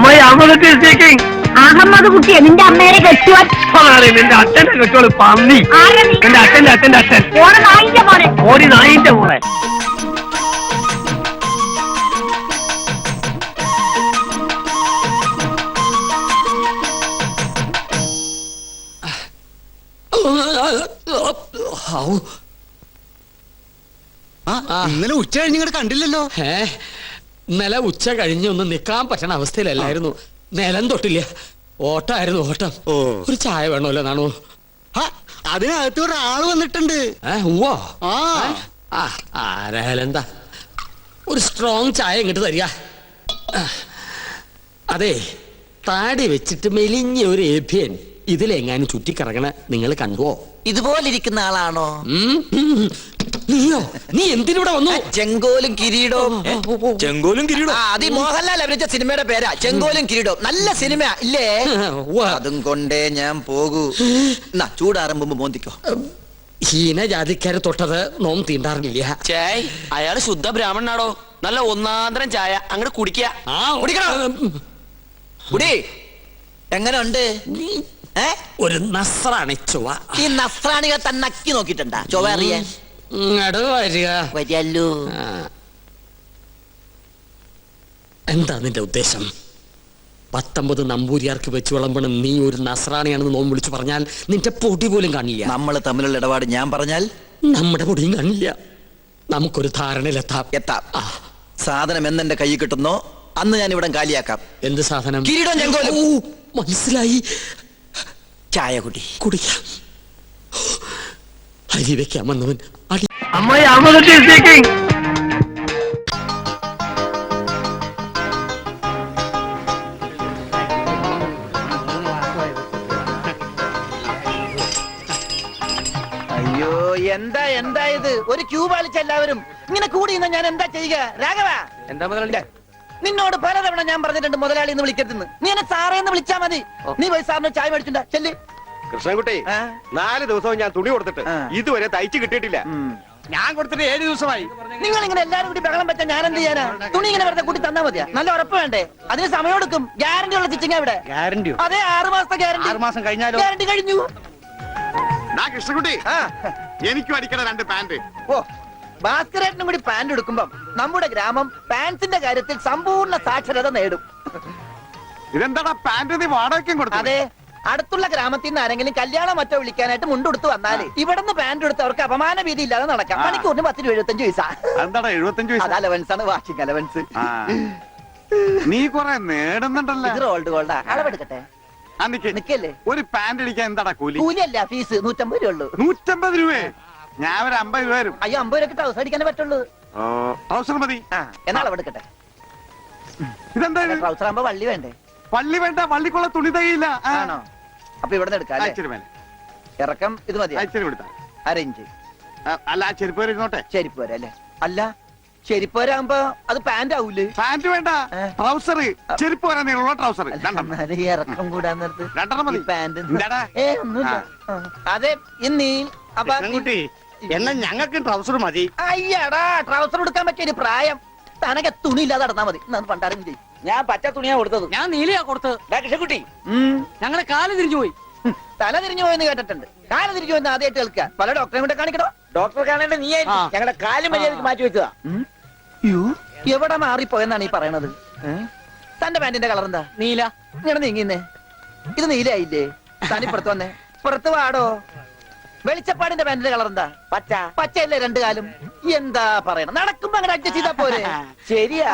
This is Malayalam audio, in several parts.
അമ്മായി അഹമ്മദ് സ്പീക്കിംഗ്. അഹമ്മദ് കുട്ടിയെ നിന്റെ അമ്മേരെ കെട്ടുവാൻ നിന്റെ അച്ഛന്റെ കെട്ടോള് പന്നി. എന്റെ അച്ഛന്റെ അച്ഛൻ ഓരോ നായിന്റെ മോനെ. ഓടി നായിന്റെ മോളെ. ഇന്നലെ ഉച്ച കഴിഞ്ഞ് ഇങ്ങോട്ട് കണ്ടില്ലല്ലോ. ഇന്നലെ ഉച്ച കഴിഞ്ഞൊന്നും നിക്കാൻ പറ്റണ അവസ്ഥയിലല്ലായിരുന്നു. നിലം തൊട്ടില്ല, ഓട്ടമായിരുന്നു ഓട്ടം. ഒരു ചായ വേണമല്ലോ നാണു? അതിനകത്ത് ഒരാള് വന്നിട്ടുണ്ട്. ആരായാലെന്താ, ഒരു സ്ട്രോങ് ചായ ഇങ്ങോട്ട് തരിക. അതെ, താടി വെച്ചിട്ട് മെലിഞ്ഞ ഒരു ഏഭ്യൻ ഇതിലെങ്ങാനും ചുറ്റിക്കറങ്ങണ നിങ്ങൾ കണ്ടുവോ? ഇതുപോലിരിക്കുന്ന ആളാണോ? നീയോ? നീ എന്തിനൂടെ വന്നു? ചെങ്കോലും കിരീടവും. ചെങ്കോലും കിരീടവും അത് മോഹൻലാൽ അഭിനയിച്ച സിനിമയുടെ പേരാ, ചെങ്കോലും കിരീടവും. നല്ല സിനിമ ഇല്ലേ? അതും കൊണ്ടേ ഞാൻ പോകൂ. ചൂടാറുമ്പോ മോന്തിക്കോ. ഹീനജാതിക്കാരെ തൊട്ടത് നോം തീണ്ടാറില്ല. ചേയ്, അയാള് ശുദ്ധ ബ്രാഹ്മണനാടോ. നല്ല ഒന്നാന്തരം ചായ അങ്ങോട്ട് കുടിക്കുക. കുടി. എങ്ങനെ ഉണ്ട്? ഒരു നസ്രാണി ചൊവ്വ. ഈ നസ്രാണികൾ തന്നെ നക്കി നോക്കിട്ടുണ്ടാ ചൊവ്വ അറിയാൻ? വരികല്ലോ. എന്താ നിന്റെ ഉദ്ദേശം? 19 നമ്പൂരിയാർക്ക് വെച്ച് വിളമ്പണം നീ ഒരു നസ്രാണിയാണെന്ന് നോം വിളിച്ചു പറഞ്ഞാൽ നിന്റെ പൊടി പോലും കാണില്ല. നമ്മൾ തമ്മിലുള്ള ഇടപാട് ഞാൻ പറഞ്ഞാൽ നമ്മുടെ പൊടിയും കാണില്ല. നമുക്കൊരു ധാരണയിലെത്താം. സാധനം എന്നെന്റെ കൈ കിട്ടുന്നോ അന്ന് ഞാൻ ഇവിടെ കാലിയാക്കാം. എന്ത് സാധനം? കിരീടം ചെങ്കോലും. മനസ്സിലായി. ചായ കുടിക്കാം. അരി വെക്കാൻ വന്നവൻ അടി. അമ്മായി അഹമ്മദ് സ്പീക്കിംഗ്. അയ്യോ, എന്താ ഇത്? ഒരു ക്യൂ പാലിച്ച എല്ലാവരും ഇങ്ങനെ കൂടി ഞാൻ എന്താ ചെയ്യുക? രാഘവ, എന്താ മുതലാളി? നിന്നോട് പലതവണ ഞാൻ പറഞ്ഞിട്ടുണ്ട് മുതലാളി എന്ന് വിളിക്കരുതെന്ന്. നീ എന്നെ സാറേ എന്ന് വിളിച്ചാ മതി. നീ പോയി സാറിന് ചായ മേടിച്ചിട്ടുണ്ടാ ചെല്ലി. കൃഷ്ണൻകുട്ടി, 4 ദിവസവും ഞാൻ തുണി കൊടുത്തിട്ട് ഇതുവരെ തയ്ച്ചു കിട്ടിയിട്ടില്ല. ഞാൻ കൊടുത്തിട്ട് 7 ദിവസമായി. നിങ്ങൾ ഇങ്ങനെ എല്ലാരും കൂടി ബഹളം പറ്റാൻ ഞാൻ എന്ത് ചെയ്യാനാ? തുണി ഇങ്ങനെ വെറുതെ കൂട്ടി തന്നാ മതിയാ? നല്ല ഉറപ്പ് വേണ്ടേ? അതിന് സമയം എടുക്കും. ഗ്യാരണ്ടി ഉള്ള സ്റ്റിച്ചിങ് ഇവിടെ. ഗ്യാരണ്ടിയോ? അതെ, 6 മാസത്തെ ഗ്യാരണ്ടി. 6 മാസം കഴിഞ്ഞാലോ? ഗ്യാരണ്ടി കഴിഞ്ഞു. കൃഷ്ണൻകുട്ടി, എനിക്കും അടിക്കണ 2 പാന്റ്. ഓ, ഭാസ്കരേട്ടനും കൂടി പാന്റ് എടുക്കുമ്പം നമ്മുടെ ഗ്രാമം പാന്റ്സിന്റെ കാര്യത്തിൽ സമ്പൂർണ്ണ സാക്ഷരത നേടും. ഇതെന്താടാ പാന്റ് നീ വാടകയ്ക്കും കൊടുത്തു? അതെ, അടുത്തുള്ള ഗ്രാമത്തിൽ നിന്ന് ആരെങ്കിലും കല്യാണം മറ്റോ വിളിക്കാനായിട്ട് മുണ്ടെടുത്ത് വന്നാല് ഇവിടുന്ന് പാന്റ് എടുത്ത് അവർക്ക് അപമാന ഭീതി ഇല്ലാതെ നടക്കാം. മണിക്കൂറിന് 10-75 പൈസ. എന്താടാ 75 പൈസ? അത് അലവൻസ് ആണ്, വാഷിംഗ് അലവൻസ്. നീ കൊറേ നേടുന്നുണ്ടല്ലോ. ഇത് റോൾഡ് ഗോൾഡാ. അളവെടുക്കട്ടെ? നിക്കല്ലേ. ഒരു പാന്റ് അടിക്കാൻ എന്താടാ കൂലി? കൂലിയല്ല, ഫീസ് 150 രൂപ ഉള്ളൂ. 150 രൂപ? ഞാൻ ഒരു 50 രൂപ വരും. അയ്യോ, 50 രൂപ ട്രൗസർ അടിക്കാനേ പറ്റുള്ളൂ. ട്രൗസർ മതി. എന്നാ അളവെടുക്കട്ടെ? ഇതെന്താ? ട്രൗസർ ആകുമ്പോ വള്ളി വേണ്ടേ? വള്ളി വേണ്ട, വള്ളിക്കുള്ള തുണി തയ്യില്ല. ആണോ? അപ്പൊ ഇവിടെ നിന്ന് എടുക്കാം. ഇറക്കം ഇത് മതി. 1/2 ഇഞ്ച്. അല്ല, ചെരുപ്പ് വരെ ഇരുന്നോട്ടെ. ചെരുപ്പ് വരെ അല്ലേ? അല്ല, ചെരുപ്പ് വരാകുമ്പോ അത് പാന്റ് ആവൂലേ? പാന്റ് വേണ്ട, ട്രൗസർ. ചെരുപ്പ് വരാൻ നീളമുള്ള ട്രൗസർ. ഇറക്കം കൂടാൻ നേരത്ത് 2 മതി. പാന്റ് ഒന്നുമില്ല. അതെ, ഇന്നീ എന്നാ ഞങ്ങൾക്ക് ട്രൗസർ മതി. അയ്യടാ, ട്രൗസർ എടുക്കാൻ പറ്റിയ ഒരു പ്രായം. തനക്ക് തുണി ഇല്ലാതെ നടന്നാ മതി. പണ്ടാരും ചെയ്യും. ഞാൻ പച്ച തുണിയാ കൊടുത്തത്. ഞാൻ നീലയാ കൊടുത്തത്. കൃഷ്ണൻകുട്ടി, ഞങ്ങളെ കാല് തിരിഞ്ഞു പോയി. തല തിരിഞ്ഞു പോയെന്ന് കേട്ടിട്ടുണ്ട്. കാല് തിരിഞ്ഞു പോയെന്ന് ആദ്യമായിട്ട് കേൾക്കുക. പല ഡോക്ടറെ കൂടെ കാണിക്കണോ? ഡോക്ടറെ കാണേണ്ട നീ ഞങ്ങളുടെ കാല് മര്യാദക്ക് മാറ്റി വെച്ചതാ. എവിടെ മാറിപ്പോയെന്നാണ് ഈ പറയണത്? തന്റെ പാന്റിന്റെ കളർ എന്താ? നീല. ഇങ്ങനെ നീങ്ങിന്നേ. ഇത് നീലയായില്ലേ? തനിപ്പുറത്ത് വന്നേ. പുറത്ത് വാടോ. വെളിച്ചപ്പാടിന്റെ പാന്റിന്റെ കളർ എന്താ? പച്ച. പച്ചയല്ലേ 2 കാലും? എന്താ പറയണം? നടക്കുമ്പോ അങ്ങനെ അഡ്ജസ്റ്റ് ചെയ്താ പോരെ? ശരിയാ,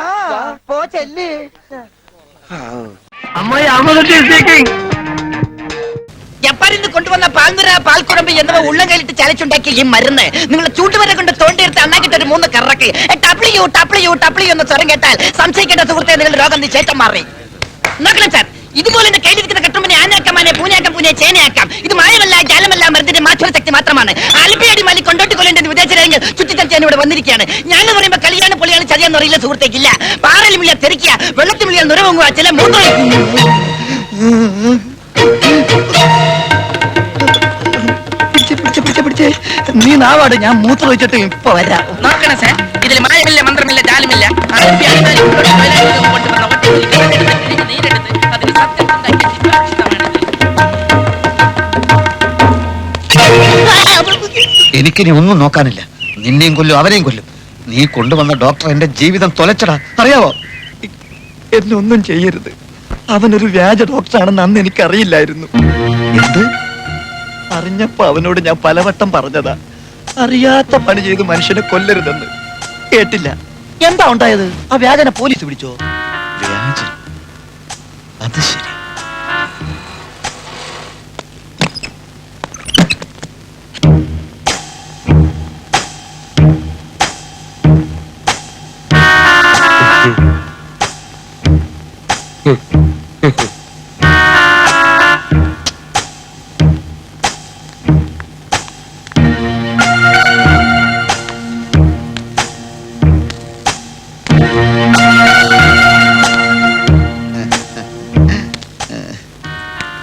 പോ ചെല്ല്. അമ്മായി അഹമ്മദ് സ്പീക്കിംഗ്. ജപ്പാനിൽ നിന്ന് കൊണ്ടുവന്ന പാൽനിര, പാൽക്കുഴമ്പ് എന്നിവ ഉള്ളം കയ്യിലിട്ട് ചലച്ചുണ്ടാക്കിയ ഈ മരുന്ന് നിങ്ങളെ ചൂട്ടുവരെ കൊണ്ട് തോണ്ടിയെടുത്ത് അണ്ണാക്കിട്ട് ഒരു 3 കറക്ക് ടപ്ലിയു ടപ്ലിയു ടപ്ലിയു എന്ന സ്വരം കേട്ടാൽ സംശയിക്കേണ്ട സുഹൃത്തെ നിങ്ങളുടെ രോഗം നിശ്ചയിച്ചം മാറി. നോക്കണം സാർ, ഇതുപോലെ എന്റെ കയ്യിലിരിക്കുന്ന കെട്ടുമ്പനെ ആനയാക്കാം, പൂനയാക്കാം, പൂനെ ചേനയാക്കാം. ഇത് മായമല്ല, ജാലമല്ല, മരുന്നിന്റെ മാറ്റൊരു ശക്തി മാത്രമാണ്. അലിപ്പിയടി മാലി കൊണ്ടോട്ടി കൊല്ലേണ്ട വിദേശ രാജ്യങ്ങൾ ചുറ്റിത്തടിച്ചാൻ ഇവിടെ വന്നിരിക്കുകയാണ്. ഞാൻ പറയുമ്പോ കളിയാണ് പൊളിയാണ് ചതിയാന്ന് അറിയില്ല സുഹൃത്തേക്കില്ല. പാറയിൽ മിളിയാ തെറിക്കുക, വെള്ളത്തിൽ മിളിയാൽ നുരവങ്ങുക, ചില മൂന്ന് നീ നാവാട്. ഞാൻ മൂത്രം വെച്ചിട്ട് ഇപ്പൊ വരാം. നോക്കണം സാർ, ഇതിൽ മായമില്ല, മന്ത്രമില്ല, ജാലമില്ല. എനിക്കിനി ഒന്നും നോക്കാനില്ല. നിന്നെയും കൊല്ലും അവനെയും കൊല്ലും. നീ കൊണ്ടുവന്ന ഡോക്ടർ എന്റെ ജീവിതം തൊലച്ചടാ, അറിയാവോ? എന്നെ ഒന്നും ചെയ്യരുത്. അവനൊരു വ്യാജ ഡോക്ടറാണെന്ന് അന്ന് എനിക്കറിയില്ലായിരുന്നു. എന്ത്? അറിഞ്ഞപ്പോ അവനോട് ഞാൻ പലവട്ടം പറഞ്ഞതാ, അറിയാത്ത പണി ചെയ്ത് മനുഷ്യനെ കൊല്ലരുതെന്ന്. കേട്ടില്ല. എന്താ ഉണ്ടായത്? ആ വ്യാജനെ പോലീസ് പിടിച്ചോ? വ്യാജൻ? അത് ശരി.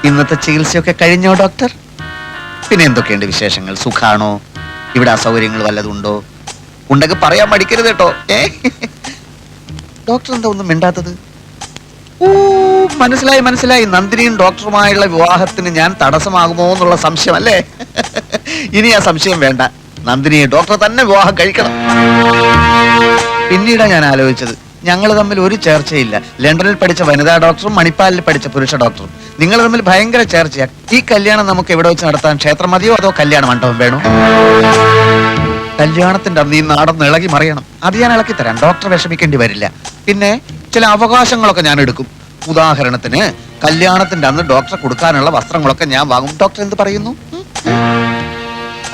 ഇന്നത്തെ ചികിത്സയൊക്കെ കഴിഞ്ഞോ ഡോക്ടർ? പിന്നെ എന്തൊക്കെയുണ്ട് വിശേഷങ്ങൾ? സുഖാണോ? ഇവിടെ അസൗകര്യങ്ങൾ വല്ലതുണ്ടോ? ഉണ്ടെങ്കിൽ പറയാൻ മടിക്കരുത് കേട്ടോ. ഡോക്ടർ എന്താ ഒന്നും മിണ്ടാത്തത്? ഓ, മനസ്സിലായി മനസ്സിലായി. നന്ദിനിയും ഡോക്ടറുമായുള്ള വിവാഹത്തിന് ഞാൻ തടസ്സമാകുമോ എന്നുള്ള സംശയം അല്ലേ? ഇനി ആ സംശയം വേണ്ട. നന്ദിനിയെ ഡോക്ടർ തന്നെ വിവാഹം കഴിക്കണം. പിന്നീടാ ഞാൻ ആലോചിച്ചത്, ഞങ്ങൾ തമ്മിൽ ഒരു ചേർച്ചയില്ല. ലണ്ടനിൽ പഠിച്ച വനിതാ ഡോക്ടറും മണിപ്പാലിൽ പഠിച്ച പുരുഷ ഡോക്ടറും. നിങ്ങൾ തമ്മിൽ ഭയങ്കര ചേർച്ചയാണ്. ഈ കല്യാണം നമുക്ക് എവിടെ വെച്ച് നടത്താൻ? ക്ഷേത്രം മതിയോ അതോ കല്യാണ മണ്ഡപം വേണോ? കല്യാണത്തിന്റെ അന്ന് ഈ നാടൊന്ന് ഇളകി മറിയണം. അത് ഞാൻ ഇളക്കി തരാം. ഡോക്ടർ വിഷമിക്കേണ്ടി വരില്ല. പിന്നെ ചില അവകാശങ്ങളൊക്കെ ഞാൻ എടുക്കും. ഉദാഹരണത്തിന് കല്യാണത്തിന്റെ അന്ന് ഡോക്ടർ കൊടുക്കാനുള്ള വസ്ത്രങ്ങളൊക്കെ ഞാൻ വാങ്ങും. ഡോക്ടർ എന്ത് പറയുന്നു?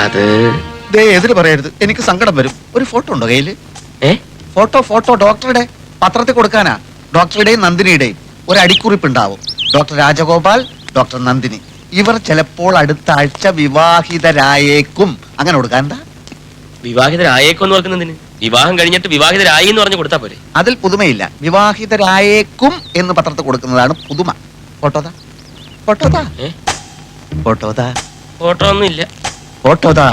അത് ദേ എതിര് പറയരുത്, എനിക്ക് സങ്കടം വരും. ഒരു ഫോട്ടോ ഉണ്ടോ കയ്യില്? ഫോട്ടോ ഡോക്ടറുടെ പത്രത്തിൽ കൊടുക്കാനാ. ഡോക്ടറുടെയും നന്ദിനിയുടെയും ഒരു അടിക്കുറിപ്പ് ഉണ്ടാവും. Doctor Rajagopal, doctor Nandini. ഇവർ ചിലപ്പോൾ അടുത്ത ആഴ്ച വിവാഹിതരായേക്കും. അങ്ങനെ കൊടുക്കാൻ എന്താ? വിവാഹിതരായേക്കും എന്ന് പറഞ്ഞതിന് വിവാഹം കഴിഞ്ഞിട്ട് വിവാഹിതരായി എന്ന് പറഞ്ഞു കൊടുത്താ പോരെ? അതിൽ പുതുമയില്ല. വിവാഹിതരായേക്കും എന്ന് പത്രത്തിൽ കൊടുക്കുന്നതാണ് പുതുമ. ഫോട്ടോതാ ഫോട്ടോതാ ഫോട്ടോതാ ഫോട്ടോ ഒന്നും ഇല്ല. ഫോട്ടോതാ.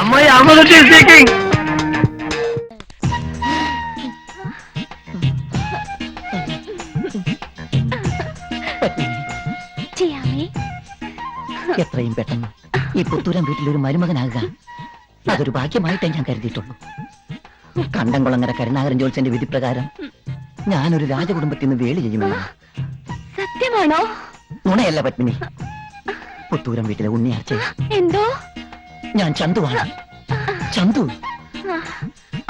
അമ്മായി അമ്മ സ്പീക്കിംഗ്. എത്രയും പെട്ടെന്ന് ഈ പുത്തൂരം വീട്ടിൽ ഒരു മരുമകനാകുക അതൊരു ഭാഗ്യമായിട്ടേ ഞാൻ കരുതിയിട്ടുള്ളൂ. കണ്ടംകുളങ്ങര കരുണാകരൻ ജോത്സ്യന്റെ വിധിപ്രകാരം ഞാനൊരു രാജകുടുംബത്തിൽ നിന്ന് വേളി ചെയ്യുമെന്ന്. സത്യമാണോ? നുണയല്ല പത്മിനി. പുത്തൂരം വീട്ടിലെ ഉണ്ണിയാച്ച എന്തോ? ഞാൻ ചന്തുവാണ്. ചന്തു.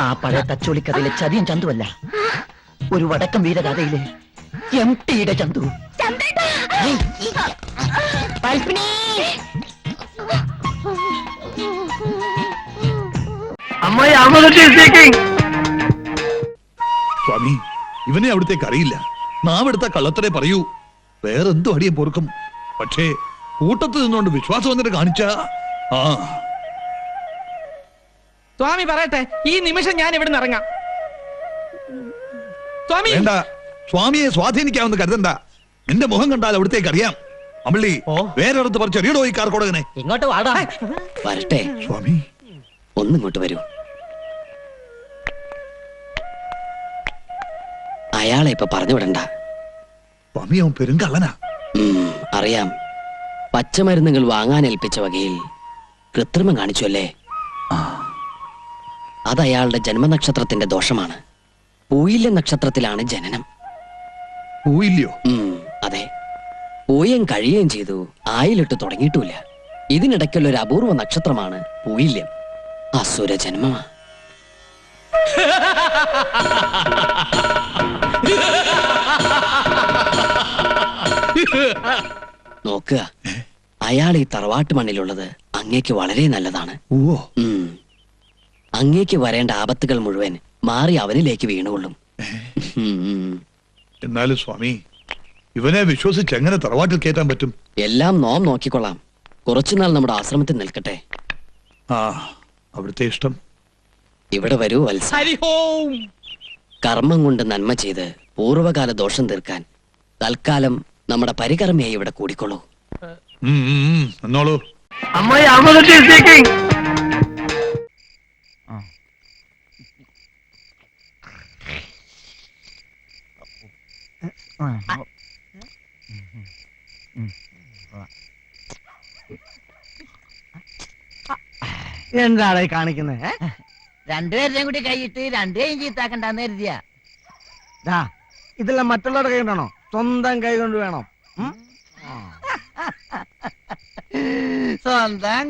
ആ പഴയ തച്ചോളിക്കഥയിലെ ചതിയൻ ചന്തുവല്ല, ഒരു വടക്കം വീരകഥയിലെ MT-യുടെ ചന്തു. അമ്മായി അമ്മ സ്പീക്കിംഗ്. സ്വാമി, ഇവനെ അവിടത്തേക്ക് അറിയില്ല. നാവെടുത്ത കള്ളത്തരെ പറയൂ. വേറെന്തോ അടിയെ പൊറുക്കും. പക്ഷേ കൂട്ടത്ത് നിന്നുകൊണ്ട് വിശ്വാസം വന്നിട്ട് കാണിച്ച സ്വാമി പറയട്ടെ, ഈ നിമിഷം ഞാൻ ഇവിടെ നിന്ന് ഇറങ്ങാം. സ്വാമി വേണ്ട, സ്വാമിയെ സ്വാധീനിക്കാമെന്ന് കരുതണ്ട. എന്റെ മുഖം കണ്ടാൽ അവിടത്തേക്ക് അറിയാം. അമ്പള്ളി, വേറൊരിടത്ത് പറിച്ച് എറിയടോ ഈ കാർക്കോടകനെ. ഇങ്ങോട്ട് വാടാ. വരട്ടെ സ്വാമി, ഒന്നിങ്ങോട്ട് വരൂ. അയാളെ ഇപ്പൊ പറഞ്ഞു വിടണ്ട. സ്വാമി, അവൻ പെരുങ്കള്ളനാ. അറിയാം. പച്ചമരുന്നുകൾ വാങ്ങാൻ ഏൽപ്പിച്ച വകയിൽ കൃത്രിമം കാണിച്ചു അല്ലേ? അത് അയാളുടെ ജന്മനക്ഷത്രത്തിന്റെ ദോഷമാണ്. പൂയില്ല നക്ഷത്രത്തിലാണ് ജനനം. പോയില്ലയോ? അതെ. പൂയം കഴിയുകയും ചെയ്തു. ആയിലിട്ട് തുടങ്ങിയിട്ടില്ല. ഇതിനിടയ്ക്കുള്ള ഒരു അപൂർവ നക്ഷത്രമാണ് പൂയില്യം. അസുര ജന്മമാ. നോക്കുക, അയാൾ ഈ തറവാട്ട് മണ്ണിലുള്ളത് അങ്ങേക്ക് വളരെ നല്ലതാണ്. അങ്ങേക്ക് വരേണ്ട ആപത്തുകൾ മുഴുവൻ മാറി അവനിലേക്ക് വീണുകൊള്ളും. എന്നാലും സ്വാമി, ഇവനെ വിശ്വസിച്ച് എങ്ങനെ തറവാട്ടിൽ കയറ്റാൻ പറ്റും? എല്ലാം നോം നോക്കിക്കൊള്ളാം. കുറച്ചുനാൾ നമ്മുടെ ആശ്രമത്തിൽ നിൽക്കട്ടെ. അവിടുത്തെ ഇഷ്ടം. ഇവിടെ വരൂ വത്സ. കർമ്മം കൊണ്ട് നന്മ ചെയ്ത് പൂർവകാല ദോഷം തീർക്കാൻ തൽക്കാലം നമ്മുടെ പരികർമ്മയായി ഇവിടെ കൂടിക്കൊള്ളൂ. എന്നോളൂ. അമ്മായി അമ്മ സ്പീക്കിംഗ്. എന്താണ് കാണിക്കുന്നത്? രണ്ടുപേരുടെയും കൂടി കൈയിട്ട് രണ്ടുപേരും ചീത്താക്കണ്ടെന്ന് കരുതിയാ. ഇതെല്ലാം മറ്റുള്ളവരുടെ കൈ കൊണ്ടാണോ? സ്വന്തം കൈ കൊണ്ട് വേണം. സ്വന്തം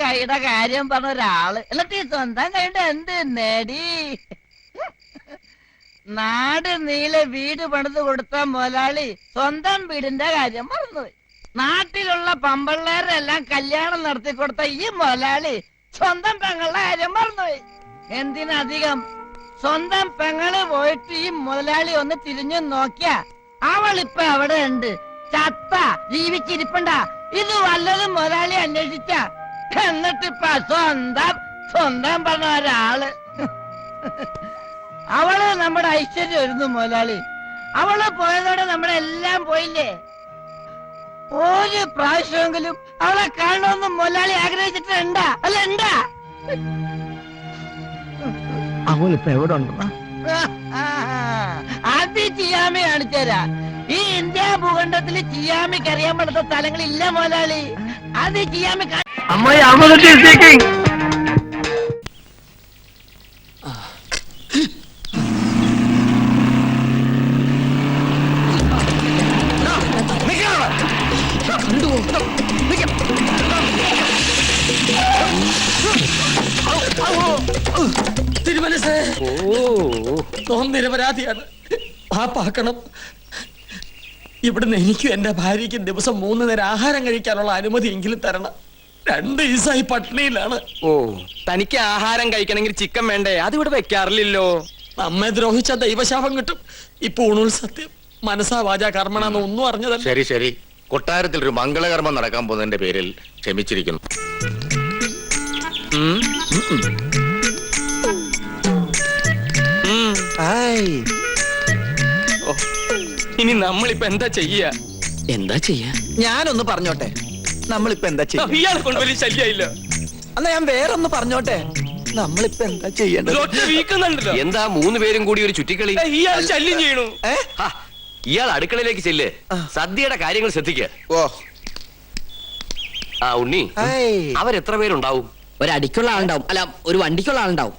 കൈയുടെ കാര്യം പറഞ്ഞ ഒരാള് എന്നിട്ട് ഈ സ്വന്തം കൈയുടെ എന്ത് നേടി? നാട് നീളെ വീട് പണിത് കൊടുത്ത മുതലാളി സ്വന്തം വീടിന്റെ കാര്യം മറന്നുപോയി. നാട്ടിലുള്ള പമ്പള്ളേരെല്ലാം കല്യാണം നടത്തി കൊടുത്ത ഈ മുതലാളി സ്വന്തം പെങ്ങളുടെ കാര്യം മറന്നുപോയി. എന്തിനധികം സ്വന്തം പെങ്ങള് പോയിട്ട് ഈ മുതലാളി ഒന്ന് തിരിഞ്ഞു നോക്കിയ അവളിപ്പൊ അവിടെ ഉണ്ട്, ചത്ത ജീവിച്ചിരിപ്പണ്ട. ഇത് വല്ലതും മുതലാളി അന്വേഷിച്ച എന്നിട്ടിപ്പ സ്വന്തം പറഞ്ഞ ഒരാള്. അവള് നമ്മുടെ ഐശ്വര്യമായിരുന്നു മുതലാളി. അവള് പോയതോടെ നമ്മുടെ എല്ലാം പോയില്ലേ. ഒരു പ്രാവശ്യമെങ്കിലും അവളെ കാണണമെന്ന് മുതലാളി ആഗ്രഹിച്ചിട്ടുണ്ടാ? അല്ല ഉണ്ടാ? അവളിപ്പോ എവിടെ ഉണ്ടോ? അത് ചിയാമി കാണിച്ചുതരാ. ഈ ഇന്ത്യ ഭൂഖണ്ഡത്തിൽ ചിയാമിക്ക് അറിയാൻ പറ്റാത്ത സ്ഥലങ്ങളില്ല മുതലാളി. അത് ചിയാമി അമ്മായി അമൃത സ്പീക്കിംഗ്. തിരുമനസ് നിരപരാധിയാണ്. പാപ്പാക്കണം. ഇവിടുന്ന് എനിക്കും എന്റെ ഭാര്യയ്ക്കും ദിവസം 3 നേരം ആഹാരം കഴിക്കാനുള്ള അനുമതി എങ്കിലും തരണം. 2 ദിവസമായി പട്ടിണിയിലാണ്. ഓ, തനിക്ക് ആഹാരം കഴിക്കണമെങ്കിൽ ചിക്കൻ വേണ്ടേ? അത് ഇവിടെ വെക്കാറില്ലല്ലോ. നമ്മെ ദ്രോഹിച്ച ദൈവശാപം കിട്ടും. ഇപ്പൊ ഊണുൽ സത്യം മനസ്സാ വാചാ കർമ്മണെന്ന് ഒന്നും അറിഞ്ഞതല്ല. ശരി ശരി, കൊട്ടാരത്തിൽ ഒരു മംഗളകർമ്മം നടക്കാൻ പോകുന്നതിന്റെ പേരിൽ ക്ഷമിച്ചിരിക്കുന്നു. ഇനി നമ്മളിപ്പോ എന്താ ചെയ്യാ? എന്താ ചെയ്യാ? ഞാനൊന്ന് പറഞ്ഞോട്ടെ, നമ്മളിപ്പോ എന്താ ചെയ്യാ? ഇയാളെ കൊണ്ട് വലിയ ശല്യമില്ല. എന്നാ ഞാൻ വേറൊന്ന് പറഞ്ഞോട്ടെ, നമ്മളിപ്പോ എന്താ ചെയ്യേണ്ടത്? എന്താ 3 പേരും കൂടി ഒരു ചുറ്റിക്കളി? ഇയാൾ ശല്യം ചെയ്യണു. ഇയാൾ അടുക്കളയിലേക്ക് ചെല്ല്, സദ്യയുടെ കാര്യങ്ങൾ ശ്രദ്ധിക്ക. ഓ ആ ഉണ്ണി, അവരെത്ര പേരുണ്ടാവും? ഒരടിക്കുള്ള ആളുണ്ടാവും. അല്ല, ഒരു വണ്ടിക്കുള്ള ആളുണ്ടാവും.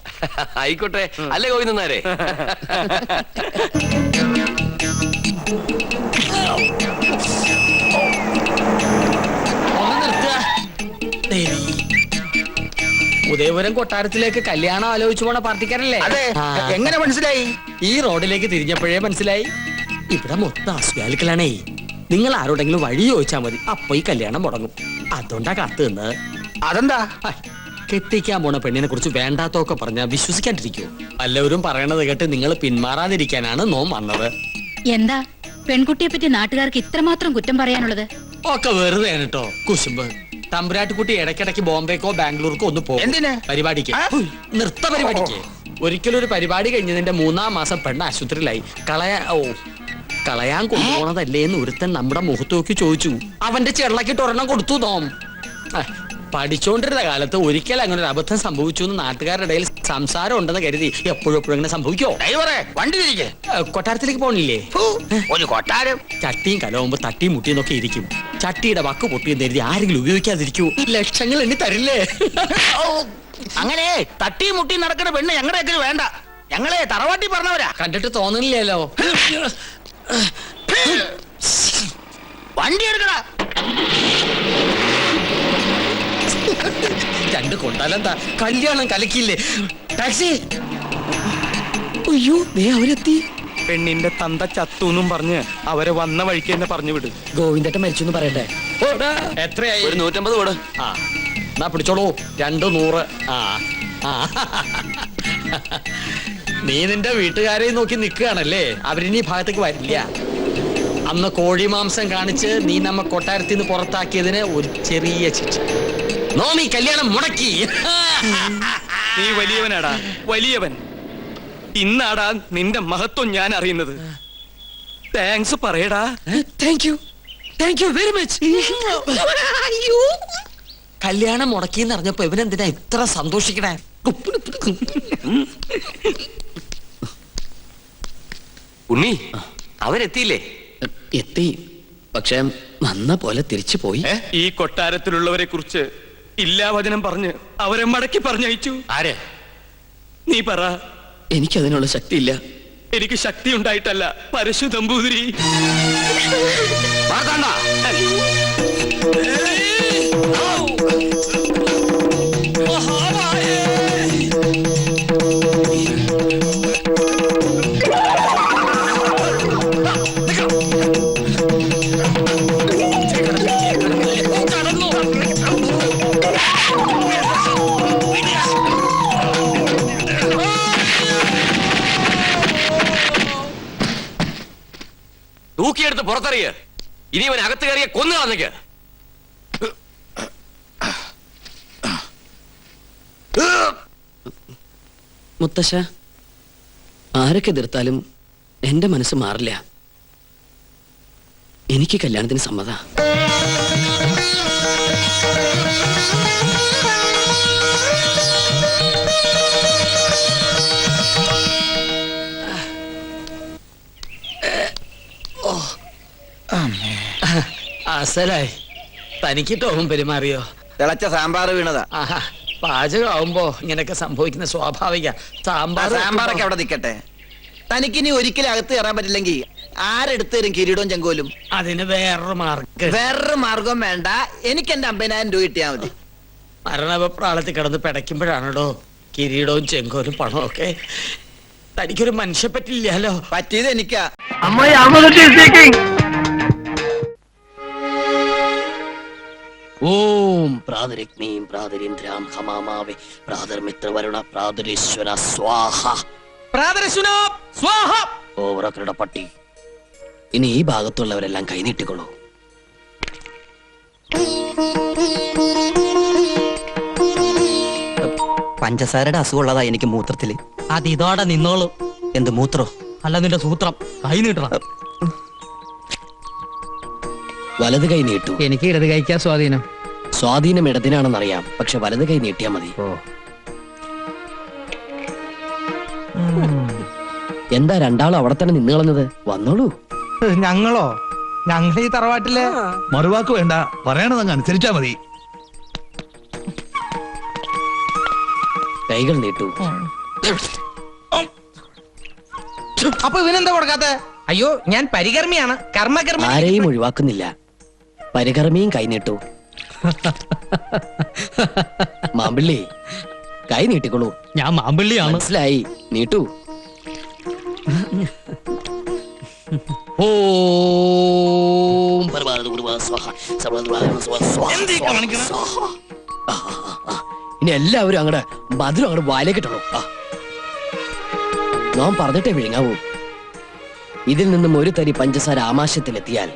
ആയിക്കോട്ടെ. അല്ലേ ഗോവിന്ദനാരെ? ഉദയപുരം കൊട്ടാരത്തിലേക്ക് കല്യാണം ആലോചിച്ചു പോണ പാർട്ടിക്കാരല്ലേ? എങ്ങനെ മനസ്സിലായി? ഈ റോഡിലേക്ക് തിരിഞ്ഞപ്പോഴേ മനസ്സിലായി. ഇവിടെ മൊത്തം അസ്വാലിക്കലാണേ. നിങ്ങൾ ആരോടെങ്കിലും വഴി ചോദിച്ചാൽ മതി, അപ്പൊ ഈ കല്യാണം മുടങ്ങും. അതുകൊണ്ടാ കാത്തു നിന്ന്. അതെന്താ? കെട്ടിക്കാൻ പോണ പെണ്ണിനെ കുറിച്ച് വേണ്ടാത്തൊക്കെ പറഞ്ഞാൽ വിശ്വസിക്കാണ്ടിരിക്കൂ. എല്ലാവരും പറയണത് കേട്ട് നിങ്ങൾ പിന്മാറാതിരിക്കാനാണ് നോം വന്നത്. എന്താ പെൺകുട്ടിയെ പറ്റി നാട്ടുകാർക്ക് ഇത്രമാത്രം കുറ്റം പറയാനുള്ളത്? ഒക്കെ വെറുതെ കേട്ടോ കുശുമ്പ്. തമ്പുരാട്ടിക്കുട്ടി ഇടയ്ക്കിടയ്ക്ക് ബോംബെക്കോ ബാംഗ്ലൂർക്കോ ഒന്ന് പോകും. എന്തിന്? പരിപാടിക്ക്, നൃത്ത പരിപാടിക്ക്. ഒരിക്കലും ഒരു പരിപാടി കഴിഞ്ഞതിന്റെ 3-ാം മാസം പെണ്ണ് ആശുപത്രിയിലായി. കളയാൻ കൊണ്ടുപോണതല്ലേ എന്ന് ഒരുത്തൻ നമ്മുടെ മുഖത്ത് നോക്കി ചോദിച്ചു. അവന്റെ ചെള്ളക്കിട്ട് ഒരെണ്ണം കൊടുത്തു നോം. പഠിച്ചോണ്ടിരുന്ന കാലത്ത് ഒരിക്കൽ അങ്ങനെ ഒരു അബദ്ധം സംഭവിച്ചു എന്ന് നാട്ടുകാരുടെ ഇടയിൽ സംസാരം ഉണ്ടെന്ന് കരുതി എപ്പോഴും ഇങ്ങനെ സംഭവിക്കോ? വണ്ടി തിരികെ കൊട്ടാരത്തിലേക്ക് പോണില്ലേ? ഒരു കൊട്ടാരം ചട്ടിയും കലവുമ്പോ തട്ടിയും മുട്ടിയെന്നൊക്കെ ഇരിക്കും. ചട്ടിയുടെ വക്ക് പൊട്ടിയെന്ന് കരുതി ആരെങ്കിലും ഉപയോഗിക്കാതിരിക്കൂ. ലക്ഷങ്ങൾ എണ്ണി തരില്ലേ? അങ്ങനെ തട്ടിയും മുട്ടിയും നടക്കുന്ന പെണ്ണ് ഞങ്ങളുടെ വേണ്ട. ഞങ്ങളെ തറവാട്ടി പറഞ്ഞവരാ. കണ്ടിട്ട് തോന്നുന്നില്ലല്ലോ. വണ്ടി എടുക്കടാ. 2 കൊണ്ടാലെന്താ, കല്യാണം കലക്കില്ലേ? ടാക്സി. അയ്യോ, അവരെത്തി. പെണ്ണിന്റെ തന്ത ചത്തൂന്നും പറഞ്ഞ് അവരെ വന്ന വഴിക്ക് തന്നെ പറഞ്ഞു വിട്. ഗോവിന്ദട്ടൻ മരിച്ചു പറയട്ടെ. എത്രയായി? ഒരു 150 കൂടെ. ആ, എന്നാ പിടിച്ചോളൂ. 200. നീ നിന്റെ വീട്ടുകാരെ നോക്കി നിൽക്കുകയാണല്ലേ? അവരിനി ഭാഗത്തേക്ക് വരില്ല. അന്ന് കോഴി മാംസം കാണിച്ച് നീ നമ്മ കൊട്ടാരത്തിൽ നിന്ന് പുറത്താക്കിയതിന് ഒരു ചെറിയ ശിക്ഷ. നോമി കല്യാണം മുടക്കി. നീ വലിയവനാടാ, വലിയവൻ. ഇന്നാടാ നിന്റെ മഹത്വം ഞാൻ അറിയുന്നത്. താങ്ക്സ് പറയടാ. Thank you very much. കല്യാണം മുടക്കിന്ന് അറിഞ്ഞപ്പോ ഇവനെന്തിനാ ഇത്ര സന്തോഷിക്കണേ? ഉണ്ണി, അവരെത്തിയില്ലേ? എത്തി, പക്ഷെ വന്ന പോലെ തിരിച്ചു പോയി. ഈ കൊട്ടാരത്തിലുള്ളവരെ കുറിച്ച് ഇല്ലാ വചനം പറഞ്ഞ് അവരെ മടക്കി പറഞ്ഞയച്ചു. ആരെ? നീ പറ. എനിക്കതിനുള്ള ശക്തിയില്ല. എനിക്ക് ശക്തി ഉണ്ടായിട്ടല്ല, പരശു നമ്പൂതിരി. തൂക്കിയെടുത്ത് പുറത്തറിയ. ഇനി അവൻ അകത്ത് കയറിയ കൊന്നു കളഞ്ഞേക്ക്. മുത്തശ്ശ, ആരൊക്കെ എതിർത്താലും എന്റെ മനസ്സ് മാറില്ല. എനിക്ക് കല്യാണത്തിന് സമ്മത. അസലായി. തനിക്കിട്ടോവും പെരുമാറിയോ? തിളച്ച സാമ്പാർ വീണതാ. ആഹാ, പാചകമാവുമ്പോ ഇങ്ങനെയൊക്കെ സംഭവിക്കുന്ന സ്വാഭാവിക. സാമ്പാറൊക്കെ അവിടെ നിൽക്കട്ടെ. തനിക്കിനി ഒരിക്കലും അകത്ത് കയറാൻ പറ്റില്ലെങ്കിൽ ആരെടുത്ത് തരും കിരീടവും ചെങ്കോലും? അതിന് വേറൊരു മാർഗം വേണ്ട. എനിക്ക് എന്റെ 50,000 രൂപ കിട്ടിയാ മതി. മരണപ്രാളത്തിൽ കിടന്ന് പിടയ്ക്കുമ്പോഴാണല്ലോ കിരീടവും ചെങ്കോലും പണവും ഒക്കെ. തനിക്കൊരു മനുഷ്യ പറ്റില്ലല്ലോ. പറ്റിയത് എനിക്കാ. അമ്മായി അമൃത സ്പീക്കിംഗ്. ഓം പ്രാതരഗ്നീം പ്രാതരീന്ദ്രാം ഹമാമാവേ പ്രാതർമിത്രവരുണ പ്രാതരീശ്വര സ്വാഹ. പ്രാതരശ്വനാ സ്വാഹ. ഓവറക്കരുടെ പട്ടി. ഇനി ഈ ഭാഗത്തുള്ളവരെല്ലാം കൈനീട്ടിക്കൊള്ളൂ. പഞ്ചസാരയുടെ അസുഖമുള്ളതാ എനിക്ക് മൂത്രത്തില്. അത് ഇതോടെ നിന്നോളൂ. എന്ത് മൂത്രോ? അല്ല, നിന്റെ സൂത്രം. കൈ നീട്ടണം. വലത് കൈ നീട്ടു. എനിക്ക് ഇടത് കഴിക്കാൻ സ്വാധീനം. സ്വാധീനം ഇടതിനാണെന്നറിയാം, പക്ഷെ വലത് കൈ നീട്ടിയാ മതി. എന്താ രണ്ടാളും അവിടെ തന്നെ നിന്ന് കളഞ്ഞത്? വന്നോളൂ. ഞങ്ങളോ? ഞങ്ങൾ ഈ തറവാട്ടിലെ മറുവാക്ക് വേണ്ട, പറയണതങ്ങ് അനുസരിച്ചാ മതി. കൈകൾ നീട്ടു. അപ്പൊ ഇവനെന്താ കൊടുക്കാത്ത? അയ്യോ, ഞാൻ പരികർമ്മിയാണ്, കർമ്മകർമ്മി. ആരെയും ഒഴിവാക്കുന്നില്ല. പരികർമ്മിയും കൈ നീട്ടു. മാമ്പിള്ളി, കൈ നീട്ടിക്കൊള്ളൂ. ഞാൻ മാമ്പിള്ളിയാണ്. മനസ്സിലായി, നീട്ടു. ഓം ഇനി എല്ലാവരും അങ്ങടെ മധുരം അങ്ങോട്ട് വായിലേക്കിട്ടുള്ളൂ. നാം പറഞ്ഞിട്ടേ വിഴുങ്ങാവൂ. ഇതിൽ നിന്നും ഒരു തരി പഞ്ചസാര ആമാശയത്തിലെത്തിയാൽ